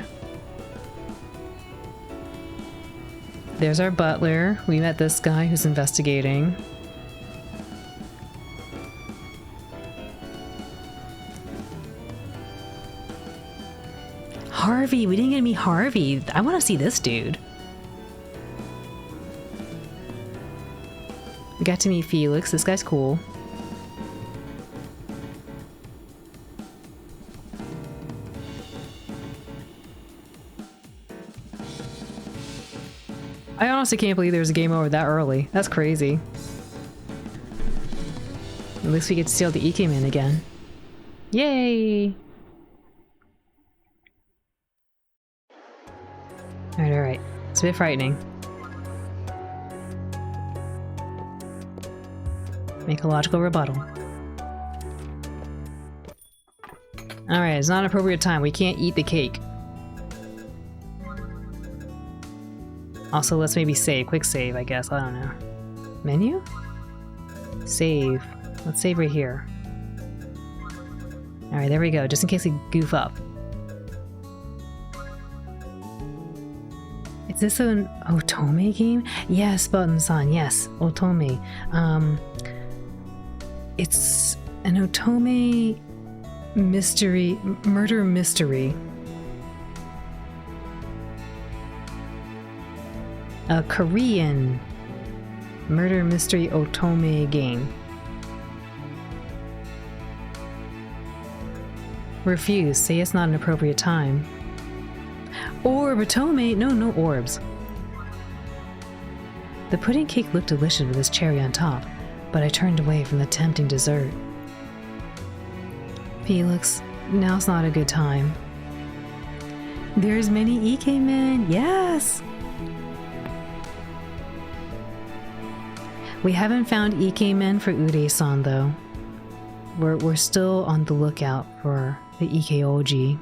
There's our butler. We met this guy who's investigating. Harvey! We didn't get to meet Harvey. I want to see this dude. We got to meet Felix. This guy's cool. I honestly can't believe there's a game over that early. That's crazy. At least we get to see all the Ikemen again. Yay! Alright. It's a bit frightening. Make a logical rebuttal. Alright, it's not an appropriate time. We can't eat the cake. Also, let's maybe save. Quick save, I guess. I don't know. Menu? Save. Let's save right here. Alright, there we go. Just in case we goof up. Is this an otome game? Yes, Button-san. Yes, otome. It's an otome mystery, murder mystery. A Korean murder mystery otome game. Refuse. Say it's not an appropriate time. Orb, otome. No orbs. The pudding cake looked delicious with its cherry on top, but I turned away from the tempting dessert. Felix, now's not a good time. There's many Ikemen. Yes! We haven't found Ikemen for Ure-san though. We're still on the lookout for the Ikeoji.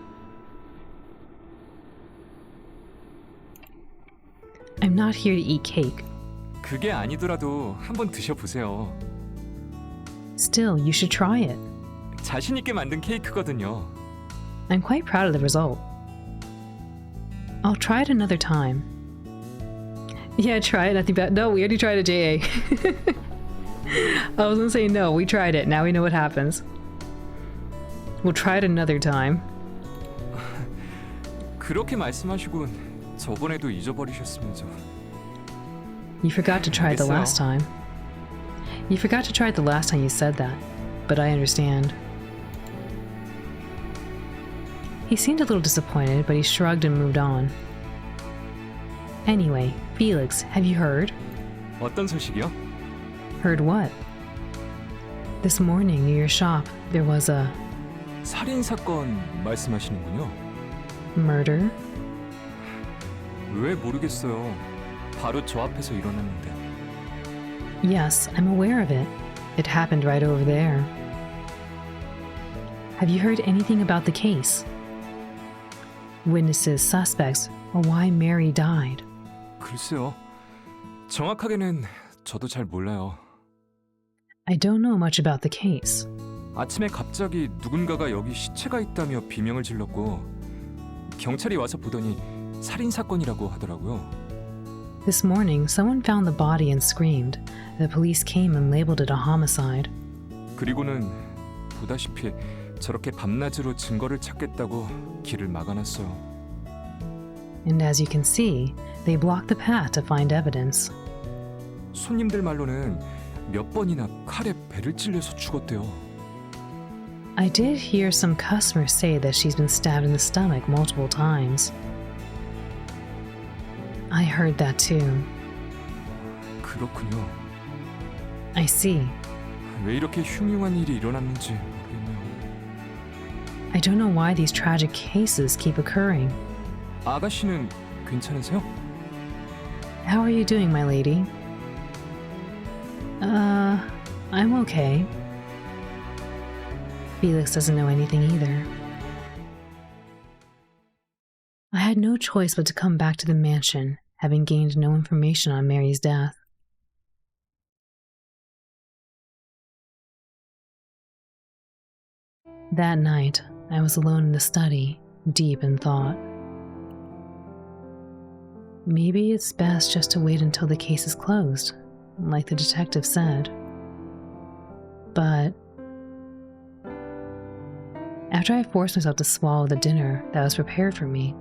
I'm not here to eat cake. 그게 아니더라도 한번 드셔보세요. Still, you should try it. 자신 있게 만든 케이크거든요. I'm quite proud of the result. I'll try it another time. Yeah, try it. I think that. No, we already tried it, JA. I was gonna say no, we tried it. Now we know what happens. We'll try it another time. 그렇게 말씀하시군 저번에도 잊어버리셨으면서. You forgot to try it the last time. You forgot to try it the last time you said that, but I understand. He seemed a little disappointed, but he shrugged and moved on. Anyway, Felix, have you heard? 어떤 소식이요? Heard what? This morning near your shop, there was a 살인 사건 말씀하시는군요. murder. 왜 모르겠어요. 바로 저 앞에서 일어났는데. Yes, I'm aware of it. It happened right over there. Have you heard anything about the case? Witnesses, suspects, or why Mary died? 글쎄요. 정확하게는 저도 잘 몰라요. I don't know much about the case. 아침에 갑자기 누군가가 여기 시체가 있다며 비명을 질렀고 경찰이 와서 보더니 살인 사건이라고 하더라고요. This morning, someone found the body and screamed. The police came and labeled it a homicide. 그리고는 보다시피 저렇게 밤낮으로 증거를 찾겠다고 길을 막아놨어요. And as you can see, they blocked the path to find evidence. 손님들 말로는 몇 번이나 칼에 배를 찔려서 죽었대요. I did hear some customers say that she's been stabbed in the stomach multiple times. I heard that too. 그렇군요. I see. 왜 이렇게 흉흉한 일이 일어났는지 모르겠네요. I don't know why these tragic cases keep occurring. 아가씨는 괜찮으세요? How are you doing, my lady? I'm okay. Felix doesn't know anything either. I had no choice but to come back to the mansion, having gained no information on Mary's death. That night, I was alone in the study, deep in thought. Maybe it's best just to wait until the case is closed, like the detective said. But after I forced myself to swallow the dinner that was prepared for me,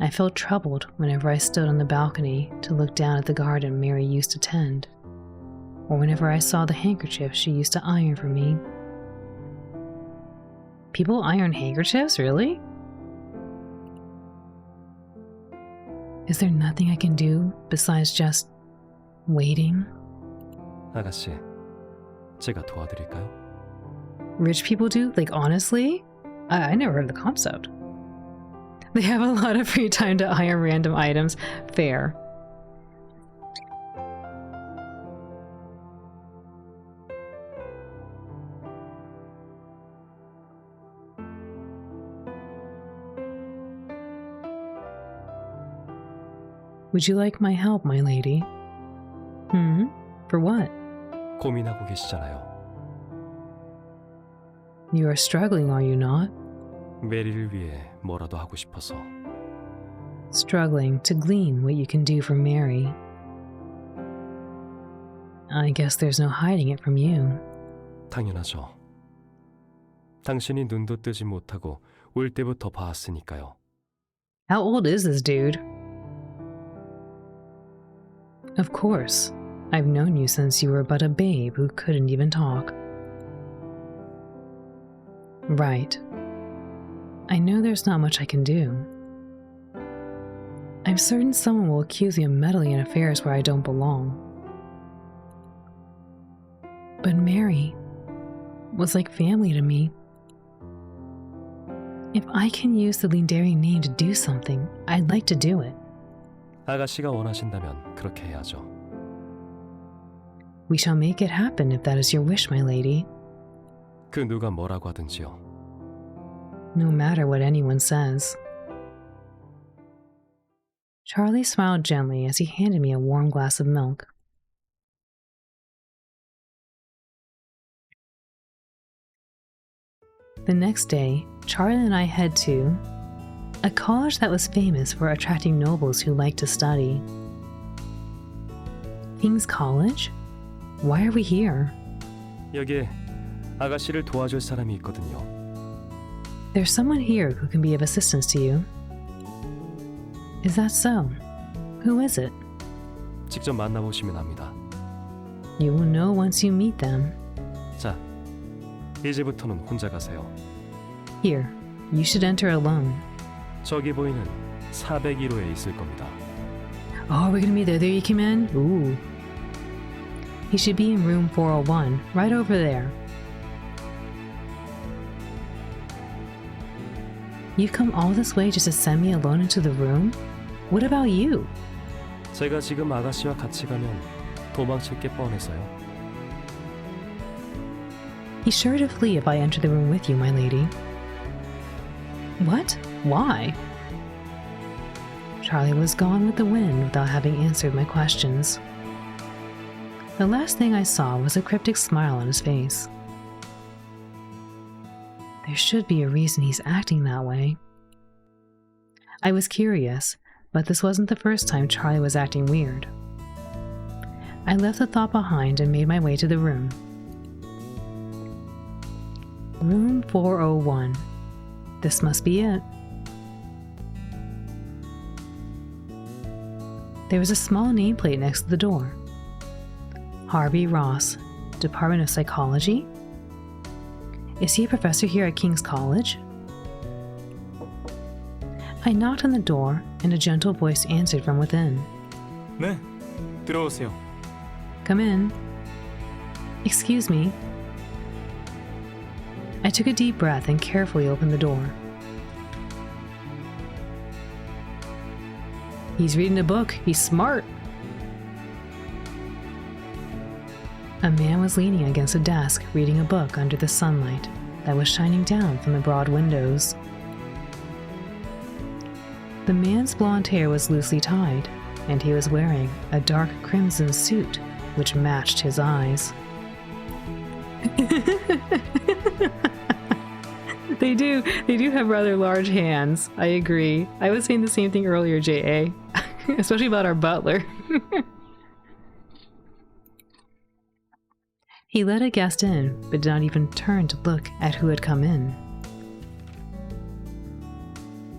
I felt troubled whenever I stood on the balcony to look down at the garden Mary used to tend, or whenever I saw the handkerchief she used to iron for me. People iron handkerchiefs, really? Is there nothing I can do besides just waiting? 아가씨, 제가 도와드릴까요? Rich people do? Like, honestly? I never heard of the concept. They have a lot of free time to iron random items. Fair. Would you like my help, my lady? For what? 고민하고 계시잖아요. You are struggling, are you not? 메리를 위해 뭐라도 하고 싶어서. Struggling to glean what you can do for Mary. I guess there's no hiding it from you. 당연하죠. 당신이 눈도 뜨지 못하고 올 때부터 봐왔으니까요. How old is this dude? Of course. I've known you since you were but a babe who couldn't even talk. Right. I know there's not much I can do. I'm certain someone will accuse me of meddling in affairs where I don't belong. But Mary was like family to me. If I can use the Lindere name to do something, I'd like to do it. 아가씨가 원하신다면 그렇게 해야죠. We shall make it happen if that is your wish, my lady. 그 누가 뭐라고 하든지요. No matter what anyone says. Charlie smiled gently as he handed me a warm glass of milk. The next day, Charlie and I head to a college that was famous for attracting nobles who liked to study. King's College? Why are we here? 여기에 아가씨를 도와줄 사람이 있거든요. There's someone here who can be of assistance to you. Is that so? Who is it? 직접 만나보시면 압니다. You will know once you meet them. 자, 이제부터는 혼자 가세요. Here, You should enter alone. 저기 보이는 401호에 있을 겁니다. Oh, we're gonna be there. There you came in? Ooh. He should be in room 401, right over there. You've come all this way just to send me alone into the room? What about you? 제가 지금 아가씨와 같이 가면 도망칠 게 뻔해서요. He's sure to flee if I enter the room with you, my lady. What? Why? Charlie was gone with the wind without having answered my questions. The last thing I saw was a cryptic smile on his face. There should be a reason he's acting that way. I was curious, but this wasn't the first time Charlie was acting weird. I left the thought behind and made my way to the room. Room 401. This must be it. There was a small nameplate next to the door. Harvey Ross, Department of Psychology? Is he a professor here at King's College? I knocked on the door and a gentle voice answered from within. 네, 들어오세요. Come in. Excuse me. I took a deep breath and carefully opened the door. He's reading a book. He's smart. A man was leaning against a desk reading a book under the sunlight that was shining down from the broad windows. The man's blonde hair was loosely tied, and he was wearing a dark crimson suit which matched his eyes. They do have rather large hands. I agree. I was saying the same thing earlier, J.A. Especially about our butler. He let a guest in, but did not even turn to look at who had come in.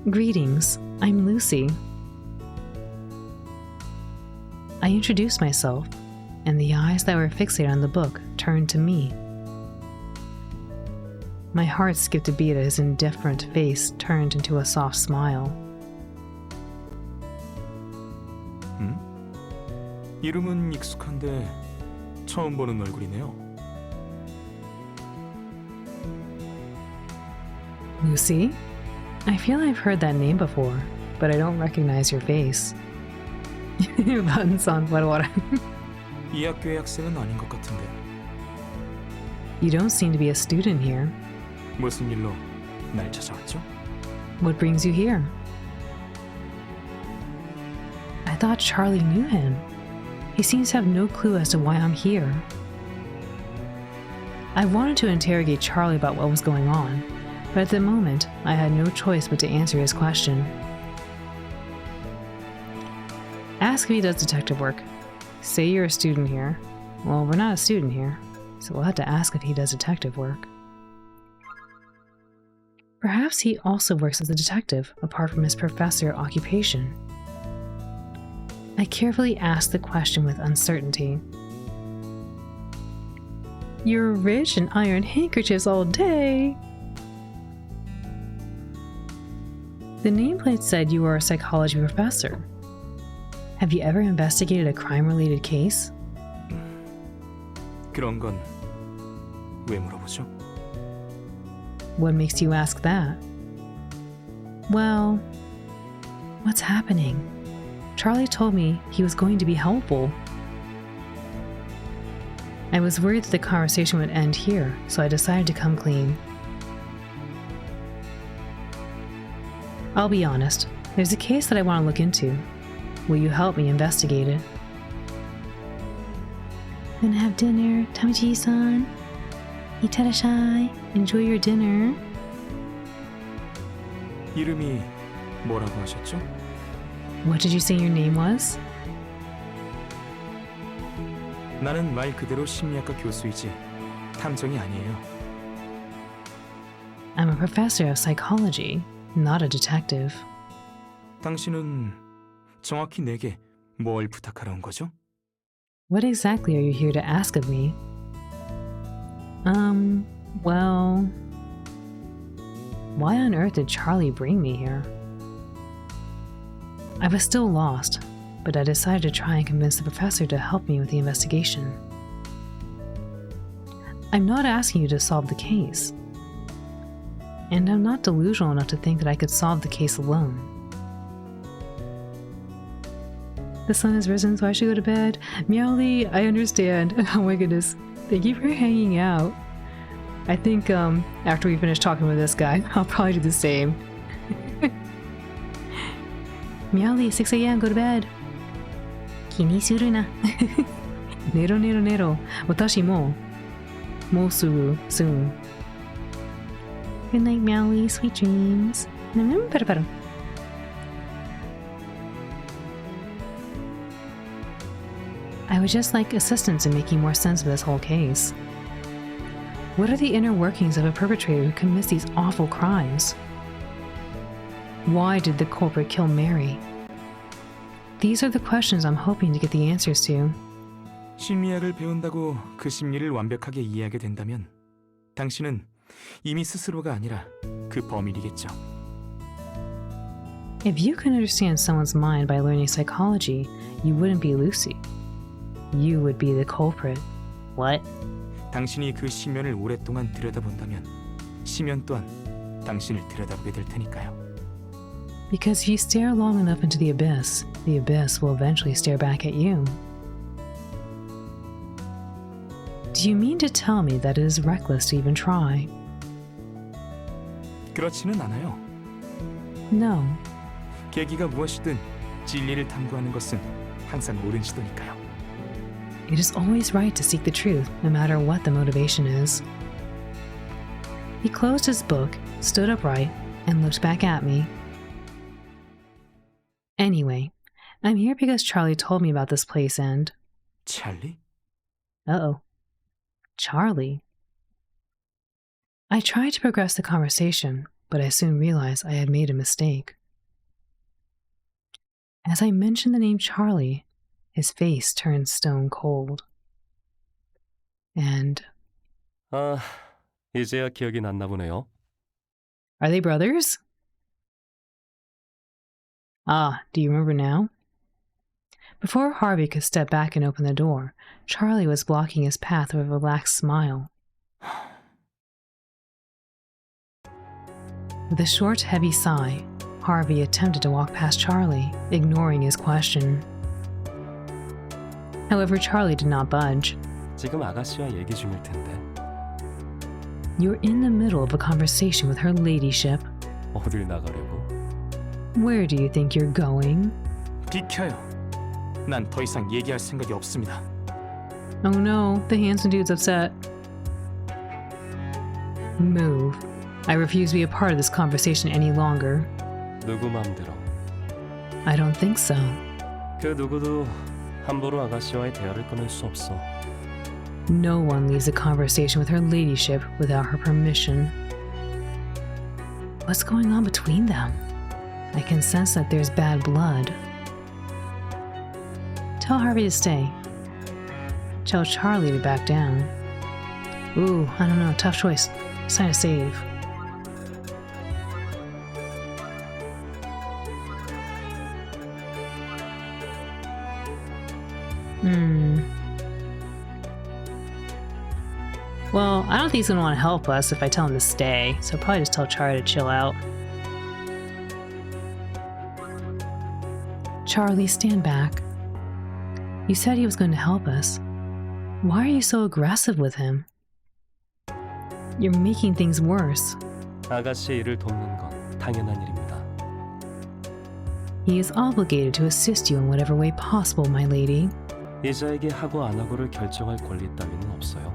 Greetings, I'm Lucy. I introduced myself, and the eyes that were fixated on the book turned to me. My heart skipped a beat as his indifferent face turned into a soft smile. 이름은 익숙한데 처음 보는 얼굴이네요. Lucy? I feel I've heard that name before, but I don't recognize your face. 반선, what? 이 학교의 학생은 아닌 것 같은데. You don't seem to be a student here. 무슨 일로 날 찾아왔죠? What brings you here? I thought Charlie knew him. He seems to have no clue as to why I'm here. I wanted to interrogate Charlie about what was going on, but at the moment, I had no choice but to answer his question. Ask if he does detective work. Say you're a student here. Well, we're not a student here, so we'll have to ask if he does detective work. Perhaps he also works as a detective, apart from his professor occupation. I carefully asked the question with uncertainty. You're rich in iron handkerchiefs all day. The nameplate said you were a psychology professor. Have you ever investigated a crime-related case? 그런 건 왜 물어보죠? What makes you ask that? Well, what's happening? Charlie told me he was going to be helpful. I was worried that the conversation would end here, so I decided to come clean. I'll be honest, there's a case that I want to look into. Will you help me investigate it? Gonna have dinner, Tamaji-san. Iterashai, enjoy your dinner. 이름이 뭐라고 하셨죠? What did you say your name was? 나는 말 그대로 심리학과 교수이지 탐정이 아니에요. I'm a professor of psychology, not a detective. 당신은 정확히 내게 뭘 부탁하러 온 거죠? What exactly are you here to ask of me? Why on earth did Charlie bring me here? I was still lost, but I decided to try and convince the professor to help me with the investigation. I'm not asking you to solve the case, and I'm not delusional enough to think that I could solve the case alone. The sun has risen, so I should go to bed. Meowly, I understand. Oh my goodness. Thank you for hanging out. I think after we finish talking with this guy, I'll probably do the same. Meowly, 6 a.m., go to bed. Kini suru na. Nero nero nero. Watashi mo. Mo suru, soon. Good night, Meowly. Sweet dreams. I would just like assistance in making more sense of this whole case. What are the inner workings of a perpetrator who commits these awful crimes? Why did the culprit kill Mary? These are the questions I'm hoping to get the answers to. 심리학을 배운다고 그 심리를 완벽하게 이해하게 된다면 당신은 이미 스스로가 아니라 그 범인이겠죠. If you can understand someone's mind by learning psychology, you wouldn't be Lucy. You would be the culprit. What? 당신이 그 심연을 오랫동안 들여다본다면 심연 또한 당신을 들여다보게 될 테니까요. Because if you stare long enough into the abyss will eventually stare back at you. Do you mean to tell me that it is reckless to even try? 그렇지는 않아요. No. 계기가 무엇이든 진리를 탐구하는 것은 항상 옳은 시도니까요. It is always right to seek the truth, no matter what the motivation is. He closed his book, stood upright, and looked back at me. Anyway, I'm here because Charlie told me about this place and... 찰리? Uh-oh. Charlie. I tried to progress the conversation, but I soon realized I had made a mistake. As I mentioned the name Charlie, his face turned stone cold. And... 아, 이제야 기억이 났나 보네요. Are they brothers? Ah, do you remember now? Before Harvey could step back and open the door, Charlie was blocking his path with a relaxed smile. With a short, heavy sigh, Harvey attempted to walk past Charlie, ignoring his question. However, Charlie did not budge. 지금 아가씨와 얘기 중일 텐데. You're in the middle of a conversation with her ladyship. 어딜 나가려고? Where do you think you're going? 비켜요. 난 더 이상 얘기할 생각이 없습니다. Oh no, the handsome dude's upset. Move. I refuse to be a part of this conversation any longer. 누구 맘대로. I don't think so. 그 누구도 함부로 아가씨와의 대화를 끊을 수 없어. No one leaves a conversation with her ladyship without her permission. What's going on between them? I can sense that there's bad blood. Tell Harvey to stay. Tell Charlie to back down. Ooh, I don't know, tough choice. It's time to save. Well, I don't think he's going to want to help us if I tell him to stay, so I'll probably just tell Charlie to chill out. Charlie, stand back. You said he was going to help us. Why are you so aggressive with him? You're making things worse. 아가씨의 일을 돕는 건 당연한 일입니다. He is obligated to assist you in whatever way possible, my lady. 이자에게 하고 안 하고를 결정할 권리 따위는 없어요.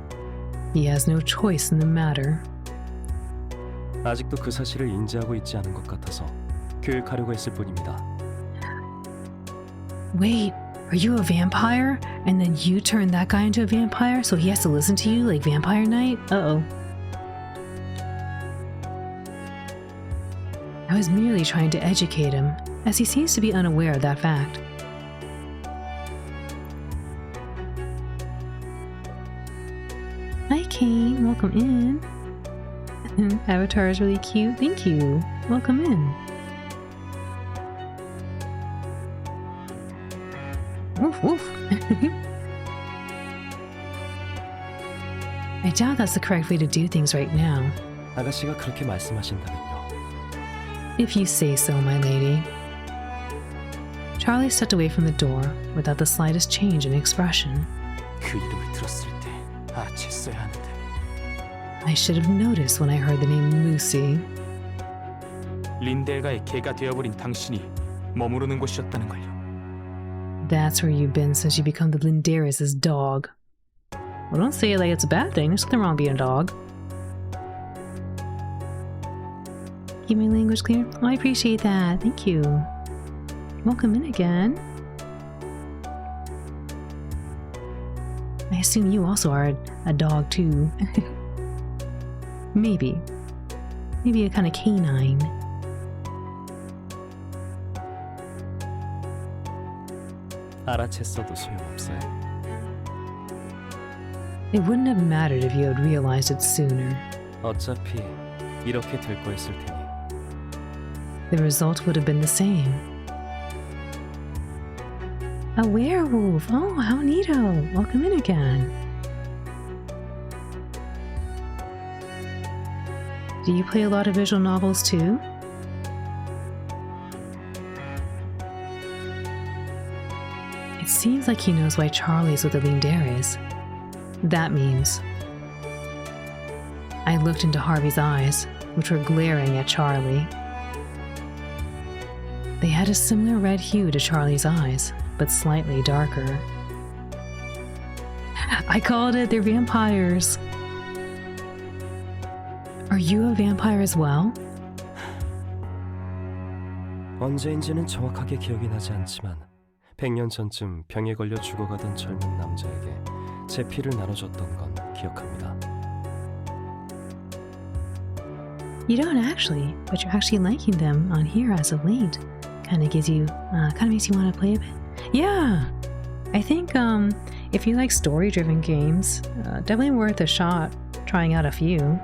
He has no choice in the matter. 아직도 그 사실을 인지하고 있지 않은 것 같아서 교육하려고 했을 뿐입니다. Wait, are you a vampire? And then you turn that guy into a vampire so he has to listen to you like Vampire Night? Uh-oh. I was merely trying to educate him, as he seems to be unaware of that fact. Hi, Kane. Welcome in. Avatar is really cute. Thank you. Welcome in. Woof woof. I doubt that's the correct way to do things right now. 아가씨가 그렇게 말씀하신다면요. If you say so, my lady. Charlie stepped away from the door without the slightest change in expression. 그 이름을 들었을 때 알아챘어야 하는데. I should have noticed when I heard the name Lucy. 린데가의 개가 되어버린 당신이 머무르는 곳이었다는 걸요. That's where you've been since you become the Lindere's dog. Well, don't say it like it's a bad thing. There's nothing wrong being a dog. Keep my language clear. Oh, I appreciate that. Thank you. Welcome in again. I assume you also are a dog too. Maybe. Maybe a kind of canine. 알아챘어도 소용없어요. It wouldn't have mattered if you had realized it sooner. 어차피 이렇게 될 거였을 테니. The result would have been the same. A werewolf! Oh, how neato! Welcome in again. Do you play a lot of visual novels too? It seems like he knows why Charlie's with the Linderes. That means... I looked into Harvey's eyes, which were glaring at Charlie. They had a similar red hue to Charlie's eyes, but slightly darker. I called it, they're vampires. Are you a vampire as well? 언제인지는 정확하게 기억이 나지 않지만 100년 전쯤 병에 걸려 죽어가던 젊은 남자에게 제 피를 나눠줬던 건 기억합니다. You don't actually, but you're actually liking them on here as of late. Kind of gives you, kind of makes you want to play a bit. Yeah, I think if you like story-driven games, definitely worth a shot trying out a few.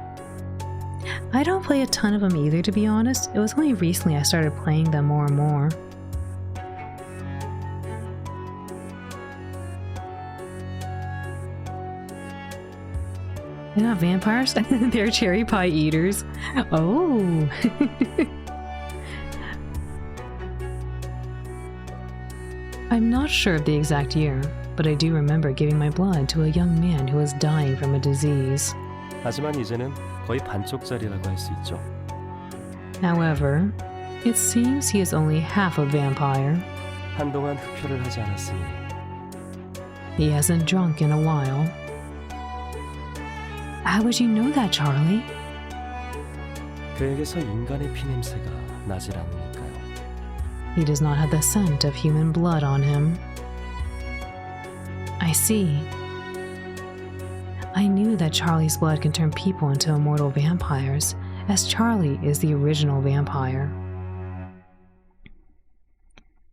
I don't play a ton of them either, to be honest. It was only recently I started playing them more and more. They're not vampires? They're cherry pie eaters. Oh! I'm not sure of the exact year, but I do remember giving my blood to a young man who was dying from a disease. 하지만 이제는 거의 반쪽짜리라고 할 수 있죠. However, it seems he is only half a vampire. 한동안 흡혈을 하지 않았으니 He hasn't drunk in a while. How would you know that, Charlie? 그에게서 인간의 피 냄새가 나질 않으니까요. He does not have the scent of human blood on him. I see. I knew that Charlie's blood can turn people into immortal vampires, as Charlie is the original vampire.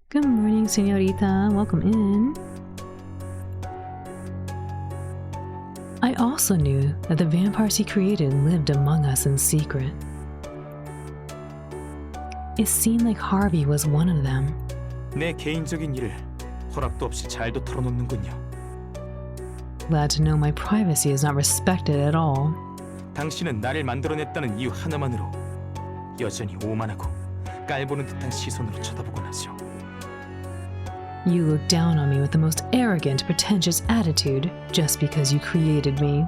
Good morning, señorita. Welcome in. I also knew that the vampires he created lived among us in secret. It seemed like Harvey was one of them. 내 개인적인 일을 허락도 없이 잘도 털어놓는군요. Glad to know my privacy is not respected at all. 당신은 나를 만들어냈다는 이유 하나만으로 여전히 오만하고 깔보는 듯한 시선으로 쳐다보곤 하죠. You look down on me with the most arrogant, pretentious attitude just because you created me.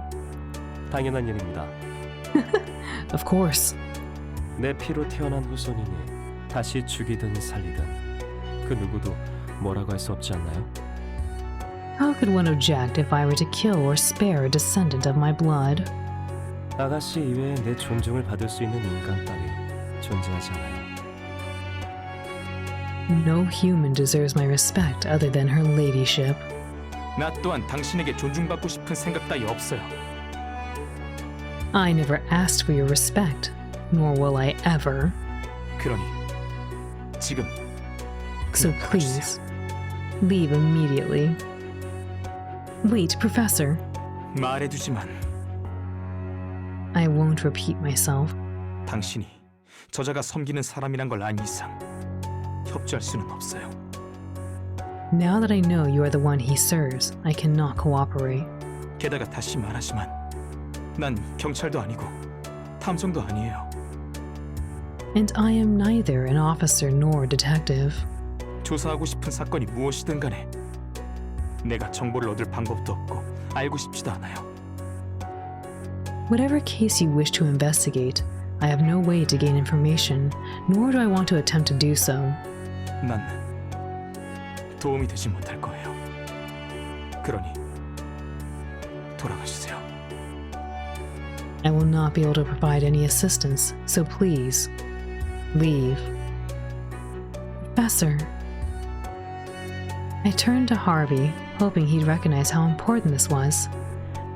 당연한 일입니다. Of course. 내 피로 태어난 후손이니 다시 죽이든 살리든 그 누구도 뭐라고 할 수 없지 않나요? How could one object if I were to kill or spare a descendant of my blood? 아가씨 이외에 내 존중을 받을 수 있는 인간 따위 존재하지 않아요. No human deserves my respect other than her ladyship. 나 또한 당신에게 존중받고 싶은 생각 따위 없어요. I never asked for your respect, nor will I ever. 그러니 지금 So please, leave immediately. Wait, Professor. 말해두지만 I won't repeat myself. 당신이 저자가 섬기는 사람이란 걸 안 이상 협조할 수는 없어요. Now that I know you are the one he serves, I cannot cooperate. 게다가 다시 말하지만 난 경찰도 아니고 탐정도 아니에요. And I am neither an officer nor a detective. 조사하고 싶은 사건이 무엇이든 간에 내가 정보를 얻을 방법도 없고 알고 싶지도 않아요. Whatever case you wish to investigate, I have no way to gain information, nor do I want to attempt to do so. 난 도움이 되지 못할 거예요. 그러니 돌아가주세요. I will not be able to provide any assistance, so please, leave. Professor. I turned to Harvey, hoping he'd recognize how important this was,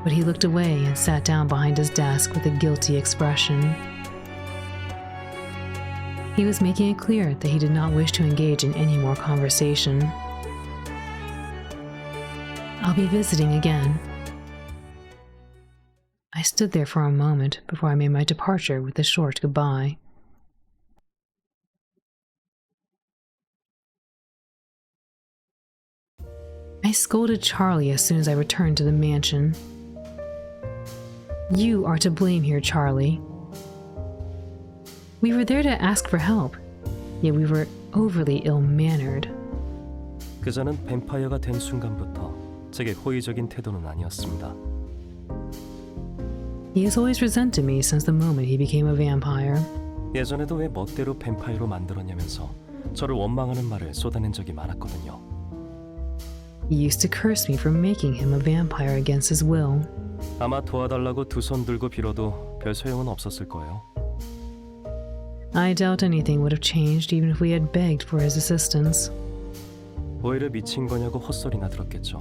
but he looked away and sat down behind his desk with a guilty expression. He was making it clear that he did not wish to engage in any more conversation. I'll be visiting again. I stood there for a moment before I made my departure with a short goodbye. I scolded Charlie as soon as I returned to the mansion. You are to blame here, Charlie. We were there to ask for help, yet we were overly ill-mannered. 그자는 뱀파이어가 된 순간부터 제게 호의적인 태도는 아니었습니다. He has always resented me since the moment he became a vampire. 예전에도 왜 멋대로 뱀파이어로 만들었냐면서 저를 원망하는 말을 쏟아낸 적이 많았거든요. He used to curse me for making him a vampire against his will. 아마 도와달라고 두 손 들고 빌어도 별 소용은 없었을 거예요. I doubt anything would have changed even if we had begged for his assistance. 오히려 미친 거냐고 헛소리나 들었겠죠.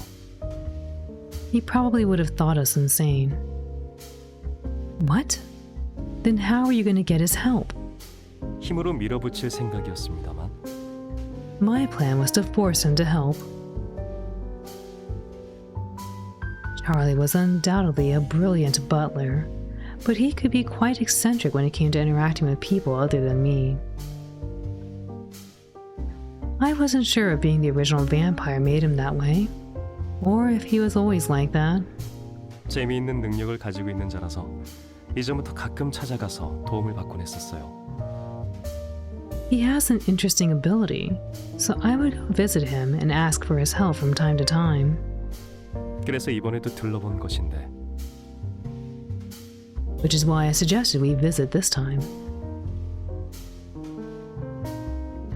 He probably would have thought us insane. What? Then how are you going to get his help? 힘으로 밀어붙일 생각이었습니다만 My plan was to force him to help. Charlie was undoubtedly a brilliant butler, but he could be quite eccentric when it came to interacting with people other than me. I wasn't sure if being the original vampire made him that way, or if he was always like that. 재미있는 능력을 가지고 있는 자라서 이전부터 가끔 찾아가서 도움을 받곤 했었어요. He has an interesting ability, so I would go visit him and ask for his help from time to time. 그래서 이번에도 들러본 것인데 Which is why I suggested we visit this time.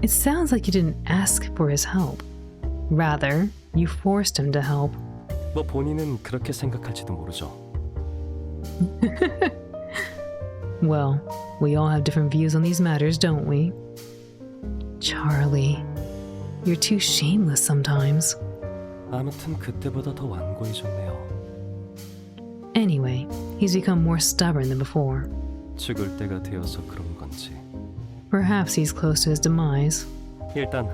It sounds like you didn't ask for his help. Rather, you forced him to help. 뭐 본인은 그렇게 생각할지도 모르죠. Well, we all have different views on these matters, don't we? Charlie, you're too shameless sometimes. 아무튼 그때보다 더 완고해졌네요. Anyway, he's become more stubborn than before. 죽을 때가 되어서 그런 건지. Perhaps he's close to his demise. 일단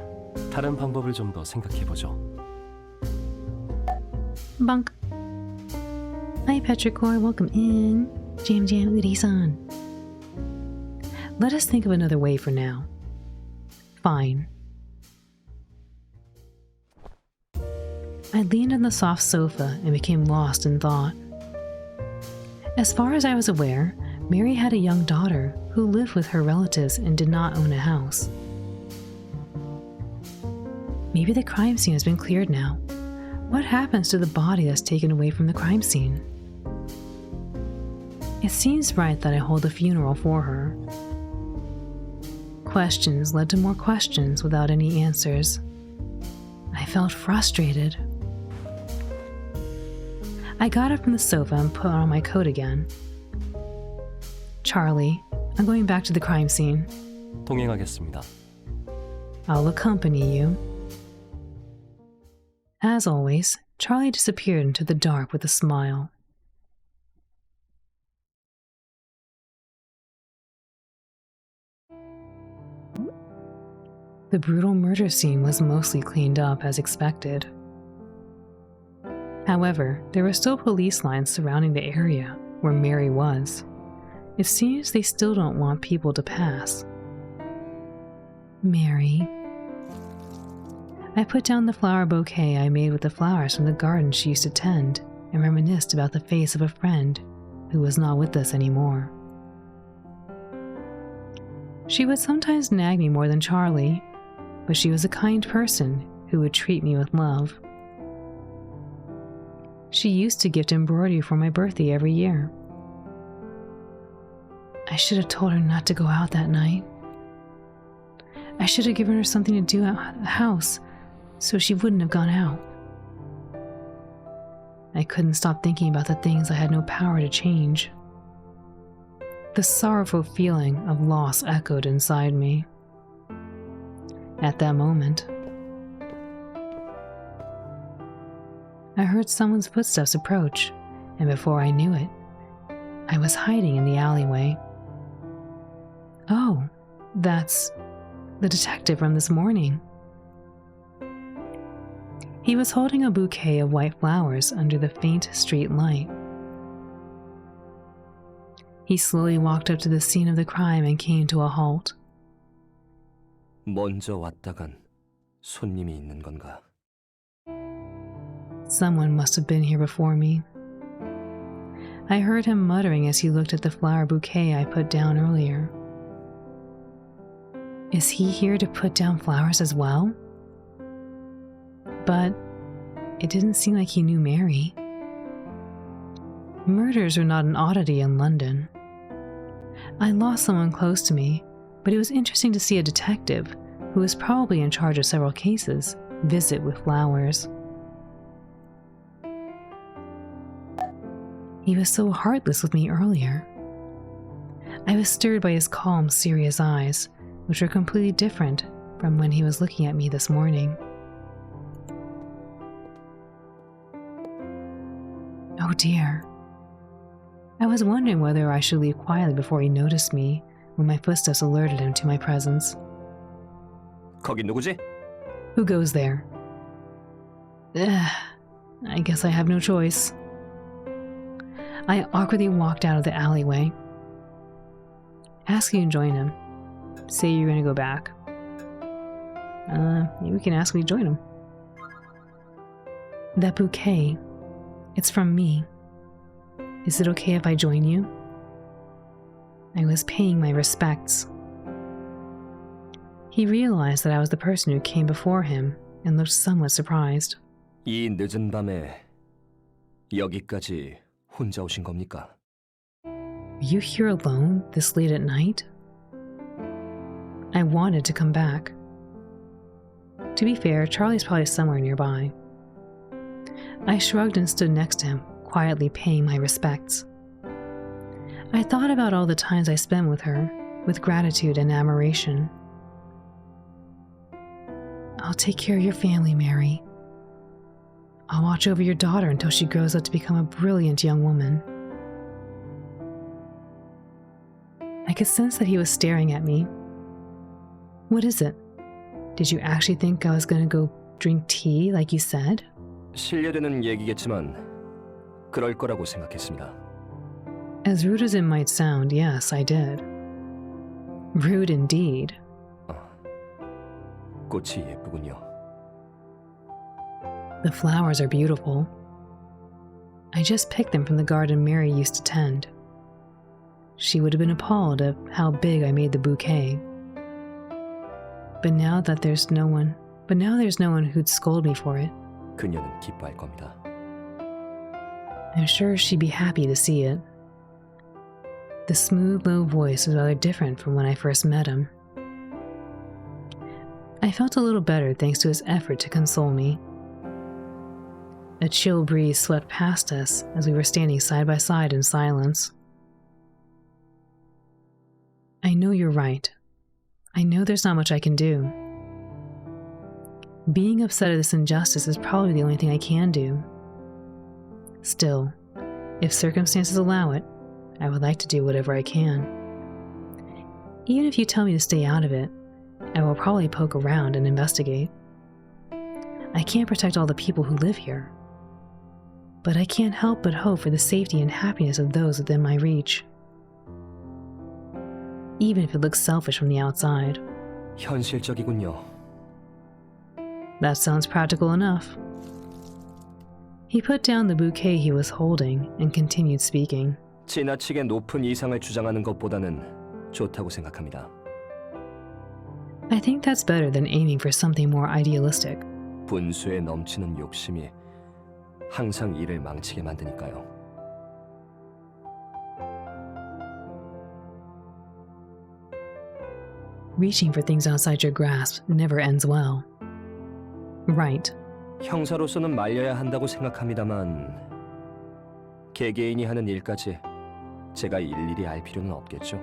다른 방법을 좀 더 생각해보죠. Bunk. Hi, Petrichor. Welcome in. Jam Jam Udi-san. Let us think of another way for now. Fine. I leaned on the soft sofa and became lost in thought. As far as I was aware, Mary had a young daughter who lived with her relatives and did not own a house. Maybe the crime scene has been cleared now. What happens to the body that's taken away from the crime scene? It seems right that I hold a funeral for her. Questions led to more questions without any answers. I felt frustrated. I got up from the sofa and put on my coat again. Charlie, I'm going back to the crime scene. 동행하겠습니다. I'll accompany you. As always, Charlie disappeared into the dark with a smile. The brutal murder scene was mostly cleaned up as expected. However, there were still police lines surrounding the area where Mary was. It seems they still don't want people to pass. Mary. I put down the flower bouquet I made with the flowers from the garden she used to tend and reminisced about the face of a friend who was not with us anymore. She would sometimes nag me more than Charlie, but she was a kind person who would treat me with love. She used to gift embroidery for my birthday every year. I should have told her not to go out that night. I should have given her something to do at the house so she wouldn't have gone out. I couldn't stop thinking about the things I had no power to change. The sorrowful feeling of loss echoed inside me. At that moment, I heard someone's footsteps approach, and before I knew it, I was hiding in the alleyway. Oh, that's the detective from this morning. He was holding a bouquet of white flowers under the faint street light. He slowly walked up to the scene of the crime and came to a halt. 먼저 왔다간 손님이 있는 건가? Someone must have been here before me. I heard him muttering as he looked at the flower bouquet I put down earlier. Is he here to put down flowers as well? But it didn't seem like he knew Mary. Murders are not an oddity in London. I lost someone close to me, but it was interesting to see a detective, who was probably in charge of several cases, visit with flowers. He was so heartless with me earlier. I was stirred by his calm, serious eyes, which were completely different from when he was looking at me this morning. Oh dear. I was wondering whether I should leave quietly before he noticed me when my footsteps alerted him to my presence. 거긴 누구지? Who goes there? Ugh, I guess I have no choice. I awkwardly walked out of the alleyway. Ask you to join him. Say you're going to go back. Maybe we can ask me to join him. That bouquet, it's from me. Is it okay if I join you? I was paying my respects. He realized that I was the person who came before him and looked somewhat surprised. 이 늦은 밤에 여기까지 혼자 오신 겁니까? Are you here alone this late at night? I wanted to come back. To be fair, Charlie's probably somewhere nearby. I shrugged and stood next to him, quietly paying my respects. I thought about all the times I spent with her, with gratitude and admiration. I'll take care of your family, Mary. I'll watch over your daughter until she grows up to become a brilliant young woman. I could sense that he was staring at me. What is it? Did you actually think I was going to go drink tea like you said? 실례되는 얘기겠지만 그럴 거라고 생각했습니다. As rude as it might sound, yes, I did. Rude indeed. 꽃이 예쁘군요. The flowers are beautiful. I just picked them from the garden Mary used to tend. She would have been appalled at how big I made the bouquet. But now there's no one who'd scold me for it. 그녀는 기뻐할 겁니다. I'm sure she'd be happy to see it. The smooth, low voice was rather different from when I first met him. I felt a little better thanks to his effort to console me. A chill breeze swept past us as we were standing side by side in silence. I know you're right. I know there's not much I can do. Being upset at this injustice is probably the only thing I can do. Still, if circumstances allow it, I would like to do whatever I can. Even if you tell me to stay out of it, I will probably poke around and investigate. I can't protect all the people who live here, but I can't help but hope for the safety and happiness of those within my reach. even if it looks selfish from the outside. 현실적이군요. That sounds practical enough. He put down the bouquet he was holding and continued speaking. 지나치게 높은 이상을 주장하는 것보다는 좋다고 생각합니다. I think that's better than aiming for something more idealistic. 분수에 넘치는 욕심이 항상 일을 망치게 만드니까요. Reaching for things outside your grasp never ends well. Right. 형사로서는 말려야 한다고 생각합니다만 개개인이 하는 일까지 제가 일일이 알 필요는 없겠죠.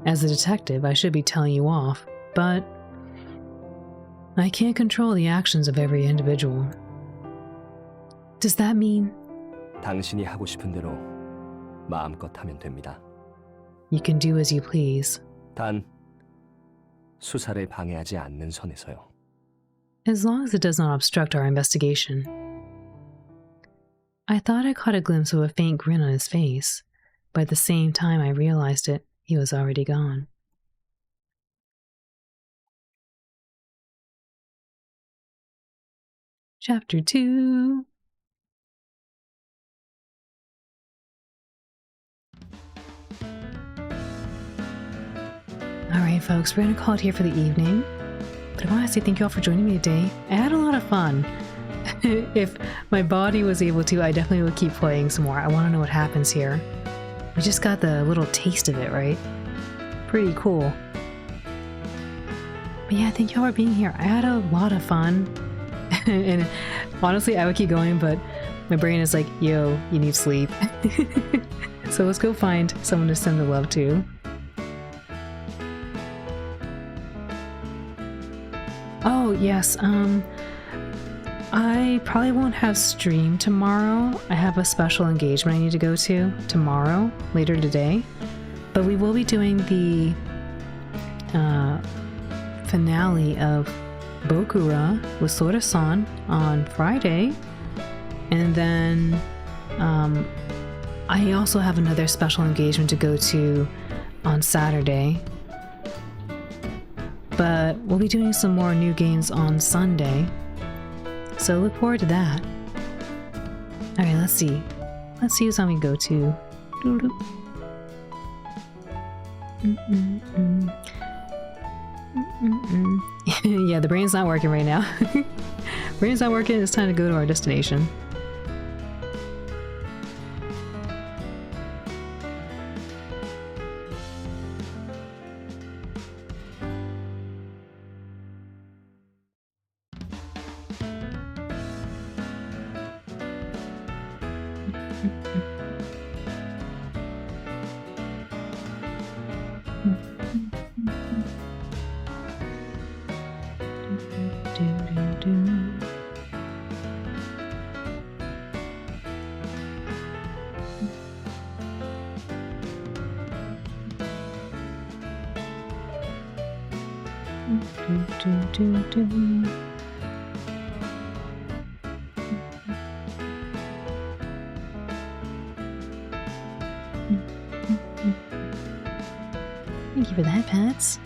As a detective, I should be telling you off, but I can't control the actions of every individual. Does that mean 당신이 하고 싶은 대로 마음껏 하면 됩니다. you can do as you please, 단 수사를 방해하지 않는 선에서요. as long as it does not obstruct our investigation? I thought I caught a glimpse of a faint grin on his face, but at the same time I realized it, he was already gone. Chapter 2. Alright folks, we're going to call it here for the evening. But I want to say thank you all for joining me today. I had a lot of fun. If my body was able to, I definitely would keep playing some more. I want to know what happens here. We just got the little taste of it, right? Pretty cool. But yeah, thank you all for being here. I had a lot of fun. And honestly, I would keep going, but my brain is like, yo, you need sleep. So let's go find someone to send the love to. Oh, yes, I probably won't have stream tomorrow. I have a special engagement I need to go to tomorrow, later today. But we will be doing the finale of Bokura with Sora-san on Friday. And then I also have another special engagement to go to on Saturday. But we'll be doing some more new games on Sunday. So look forward to that. Alright, let's see. Let's see who's on we go to. Yeah, the brain's not working right now. Brain's not working, it's time to go to our destination. Thank you for that, Pats.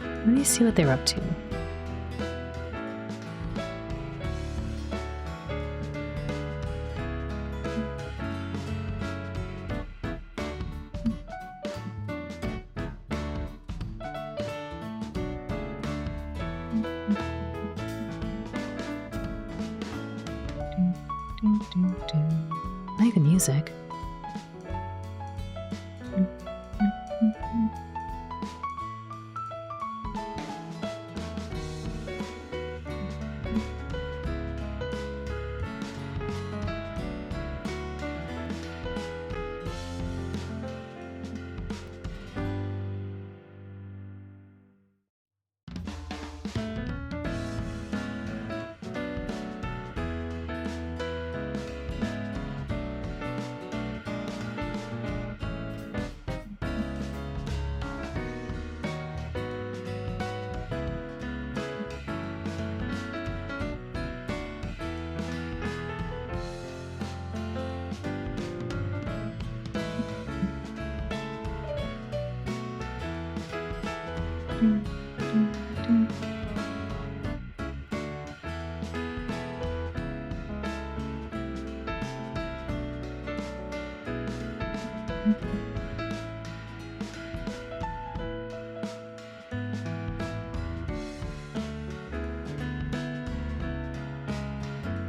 Let me see what they're up to. I like the music.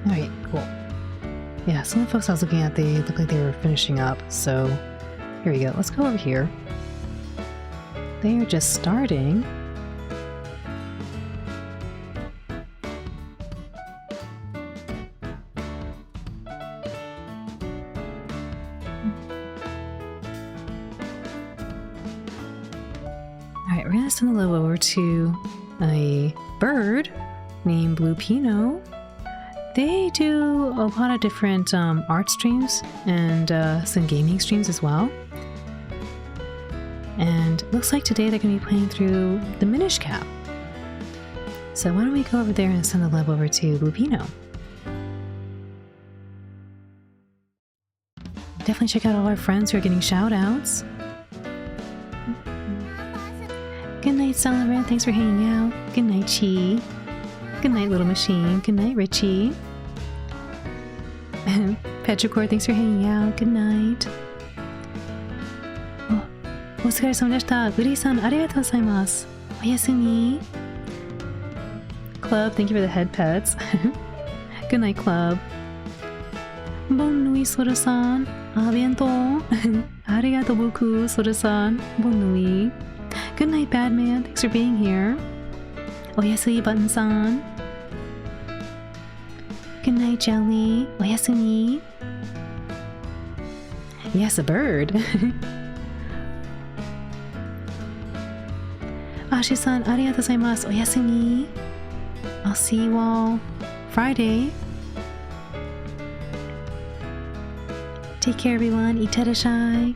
Alright, cool. Yeah, some of the folks I was looking at, they look like they were finishing up, so here we go. Let's go over here. They are just starting. Alright, we're gonna send the level over to a bird named Blue Pino. They do a lot of different art streams and some gaming streams as well. And looks like today they're going to be playing through the Minish Cap. So why don't we go over there and send the love over to Lupino. Definitely check out all our friends who are getting shout outs. Good night, Sullivan. Thanks for hanging out. Good night, Chi. Good night, Little Machine. Good night, Richie. Petrichor, thanks for hanging out. Good night. Oh, お疲れ様でした。グリーさん、ありがとうございます。おやすみ。Club, thank you for the head pets. Good night, Club. Bonne nuit, Sora-san. A bientôt. ありがとうbeaucoup, Sora-san. Bonne nuit. Good night, Badman. Thanks for being here. おやすみ、Button-san. Good night, Jelly. おやすみ. Yes, a bird. Ashi-san, ありがとうございます。おやすみ. I'll see you all Friday. Take care, everyone. いってらっしゃい.